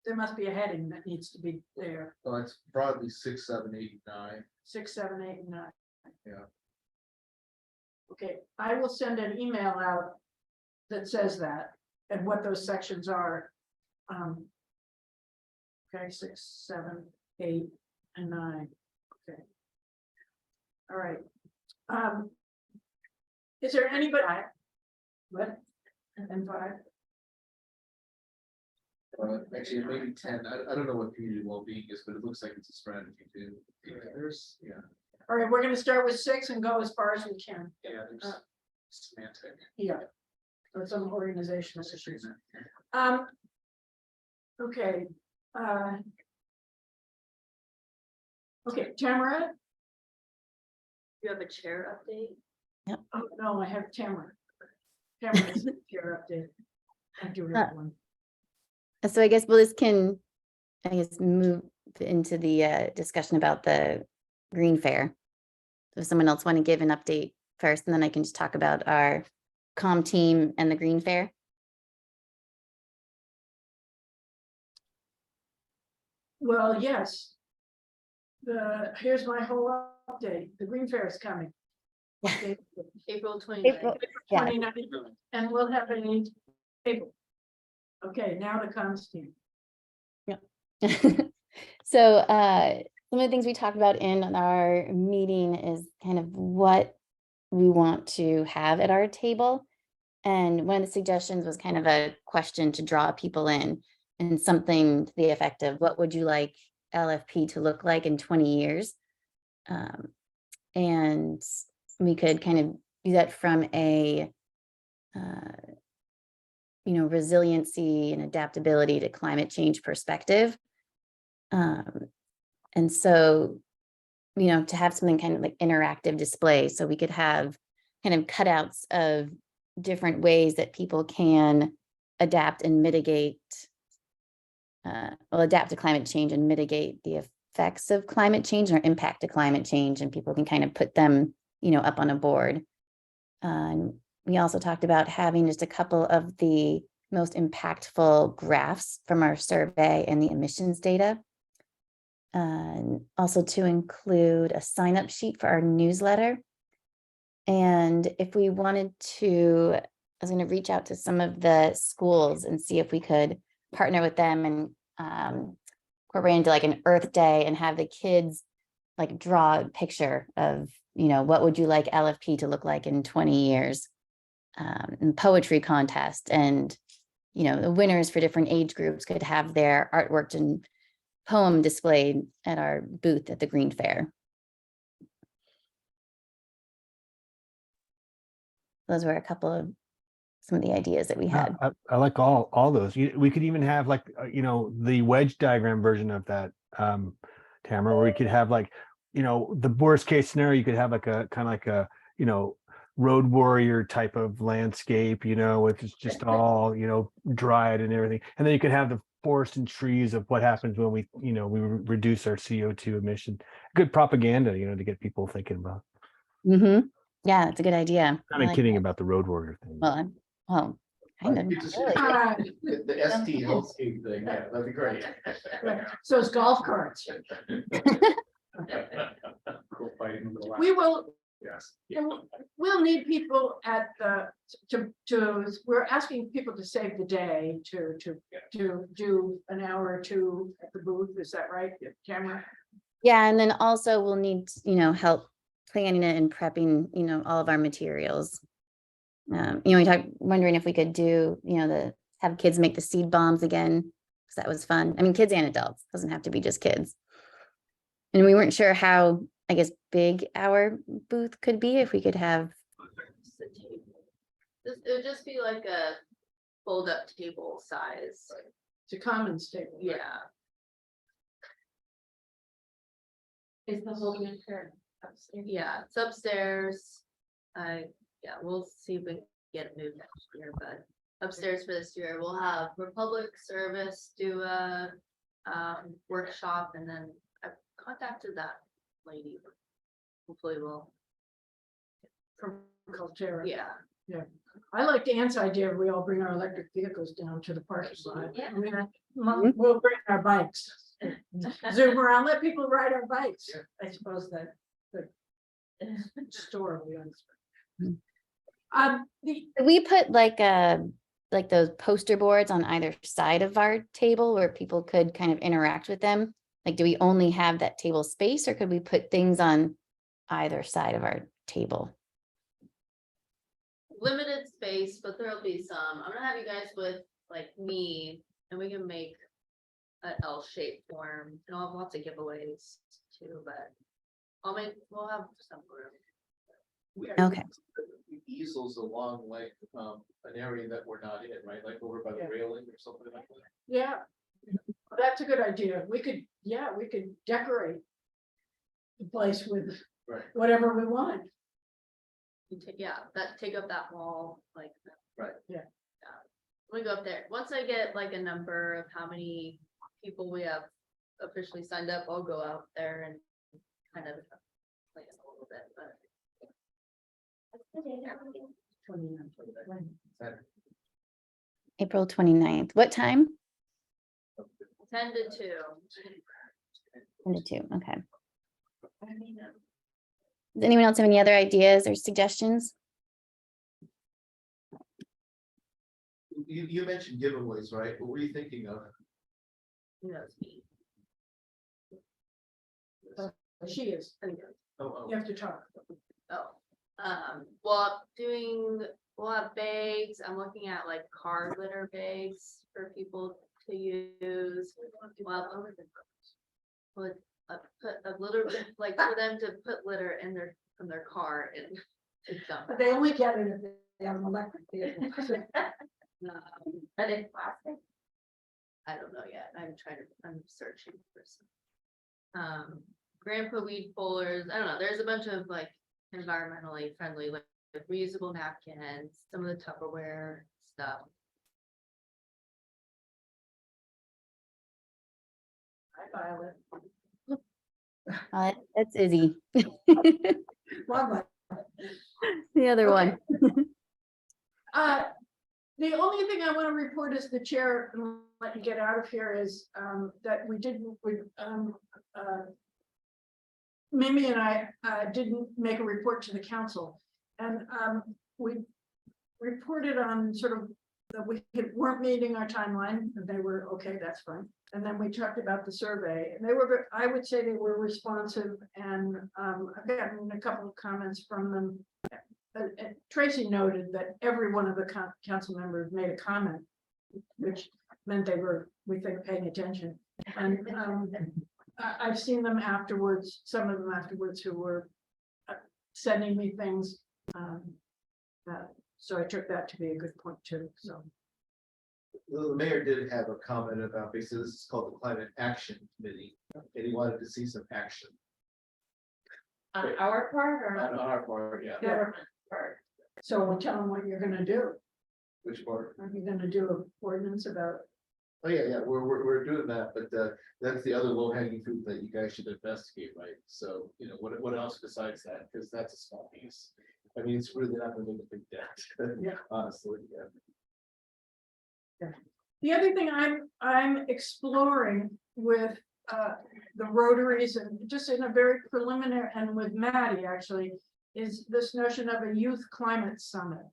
there must be a heading that needs to be there. So it's probably 6, 7, 8, 9. 6, 7, 8, and 9. Yeah. Okay, I will send an email out that says that and what those sections are. Okay, 6, 7, 8, and 9. Okay. All right. Is there anybody? What? And 5? Actually, maybe 10. I don't know what community well-being is, but it looks like it's a strategy too. Yeah. All right, we're going to start with 6 and go as far as we can. Yeah, there's semantic. Yeah. Or some organizational issues. Okay. Okay, Tamara. You have a chair update? Oh, no, I have Tamara. Tamara's chair update. I do have one. So I guess, well, this can, move into the discussion about the Green Fair. Does someone else want to give an update first, and then I can just talk about our comm team and the Green Fair? Well, yes. Here's my whole update. The Green Fair is coming. Okay, April 29th. April, yeah. 29th, and we'll have a table. Okay, now the comms team. So some of the things we talked about in our meeting is kind of what we want to have at our table. And one of the suggestions was kind of a question to draw people in, and something to the effect of, what would you like LFP to look like in 20 years? And we could kind of do that from a resiliency and adaptability to climate change perspective. And so, to have something kind of like interactive display, so we could have kind of cutouts of different ways that people can adapt and mitigate, adapt to climate change and mitigate the effects of climate change or impact to climate change, and people can kind of put them, up on a board. And we also talked about having just a couple of the most impactful graphs from our survey and the emissions data. And also to include a sign-up sheet for our newsletter. And if we wanted to, I was going to reach out to some of the schools and see if we could partner with them and incorporate into like an Earth Day and have the kids like draw a picture of, what would you like LFP to look like in 20 years? And poetry contest, and the winners for different age groups could have their artwork and poem displayed at our booth at the Green Fair. Those were a couple of some of the ideas that we had. I like all those. We could even have like, the wedge diagram version of that, Tamara, where we could have like, the worst case scenario, you could have like a kind of like a, road warrior type of landscape, with it's just all, dried and everything. And then you could have the forest and trees of what happens when we, we reduce our CO2 emission. Good propaganda, to get people thinking about. Mm-hmm. Yeah, that's a good idea. I'm not kidding about the road warrior thing. Well, kind of. You just- Really. The ST hellscape thing, yeah, that'd be great. So it's golf carts. Cool fighting with the last- We will, Yes. and we'll need people at the, we're asking people to save the day to do an hour or two at the booth. Is that right, Cameron? Yeah, and then also we'll need, help planning it and prepping, all of our materials. We talked, wondering if we could do, have kids make the seed bombs again, because that was fun. I mean, kids and adults, doesn't have to be just kids. And we weren't sure how, I guess, big our booth could be, if we could have. It would just be like a fold up table size. It's a commons table. Yeah. Is the whole fair upstairs? Yeah, it's upstairs. Yeah, we'll see if we can get it moved next year, but upstairs for this year, we'll have Republic Service do a workshop, and then I contacted that lady. Hopefully we'll. From Cultura. Yeah. I liked Ann's idea. We all bring our electric vehicles down to the parking lot. Yeah. I mean, we'll bring our bikes. Zoom around, let people ride our bikes. I suppose that the store will be on. We put like those poster boards on either side of our table where people could kind of interact with them. Like, do we only have that table space, or could we put things on either side of our table? Limited space, but there'll be some. I'm gonna have you guys with like me, and we can make an L-shaped form, and I'll have lots of giveaways too, but we'll have some room. Okay. Easels along like an area that we're not in, right? Like over by the Yeah. railing or something like that. Yeah, that's a good idea. We could decorate the place with Right. whatever we want. You take up that wall, like. Right. Yeah. We go up there. Once I get like a number of how many people we have officially signed up, I'll go out there and kind of plan a little bit, but. April 29th. What time? 10 to 2. 10 to 2. Okay. Does anyone else have any other ideas or suggestions? You mentioned giveaways, right? What were you thinking of? She is. Oh, You have to talk. Well, we'll have bags. I'm looking at like car litter bags for people to use. Well, put a litter, like for them to put litter in from their car and to dump. But they only get it if they have an electric vehicle. Are they plastic? I don't know yet. I'm searching for some. Grandpa weed pullers. I don't know. There's a bunch of like environmentally friendly, like reusable napkins, some of the Tupperware stuff. Hi, Violet. That's Izzy. Lovely. The other one. The only thing I want to report as the chair, and let you get out of here, is that Mimi and I didn't make a report to the council. And we reported on sort of that we weren't meeting our timeline, and they were, okay, that's fine. And then we talked about the survey, and they were, I would say they were responsive, and I've gotten a couple of comments from them. Tracy noted that every one of the council members made a comment, which meant they were, we think, paying attention. And I've seen them afterwards, some of them afterwards, who were sending me things. So I took that to be a good point too, so. Well, the mayor did have a comment about, basically, this is called the Climate Action Committee, and he wanted to see some action. On our part or On our part, yeah. government part? So we'll tell them what you're gonna do. Which part? Are you gonna do an ordinance about? Oh, yeah, we're doing that, but that's the other low hanging fruit that you guys should investigate, right? So, you know, what else besides that? Because that's a small piece. I mean, it's really not gonna make a big dent. Yeah. Honestly, yeah. The other thing I'm exploring with the Rotaries, and just in a very preliminary, and with Maddie actually, is this notion of a youth climate summit.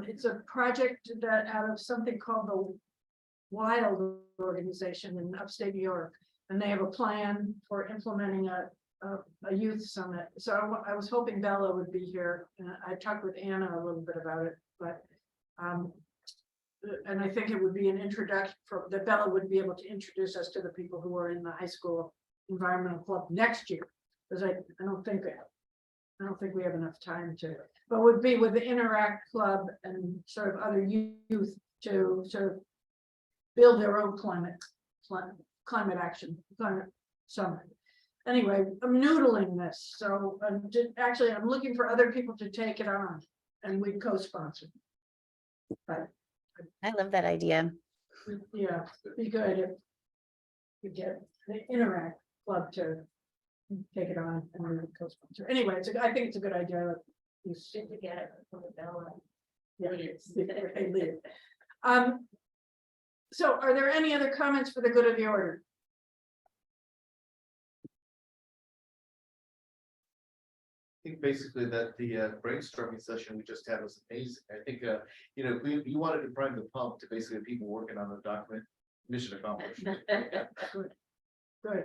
It's a project that out of something called the Wild organization in upstate New York, and they have a plan for implementing a youth summit. So I was hoping Bella would be here, and I talked with Anna a little bit about it, but and I think it would be an introduction for that Bella would be able to introduce us to the people who are in the high school environmental club next year, because I don't think we have enough time to, but would be with the Interact Club and sort of other youth to sort of build their own climate action summit. Anyway, I'm noodling this, so actually I'm looking for other people to take it on, and we co-sponsor. But I love that idea. yeah, be good if we get the Interact Club to take it on and we would co-sponsor. Anyway, I think it's a good idea. You should get it from the Bella. Yeah, hey, Leah. So are there any other comments for the good of the order? I think basically that the brainstorming session we just had was amazing. I think, you know, you wanted to prime the pump to basically people working on the document, mission accomplished. Good. Good.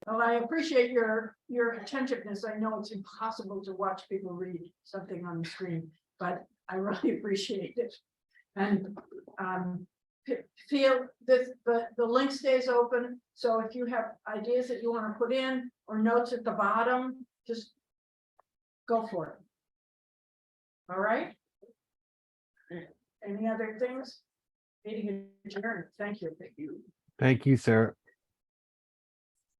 Well, I appreciate your attentiveness. I know it's impossible to watch people read something on the screen, but I really appreciate it. And feel this, the link stays open. So if you have ideas that you want to put in or notes at the bottom, just go for it. All right. Any other things? Meeting adjourned. Thank you. Thank you. Thank you, Sarah.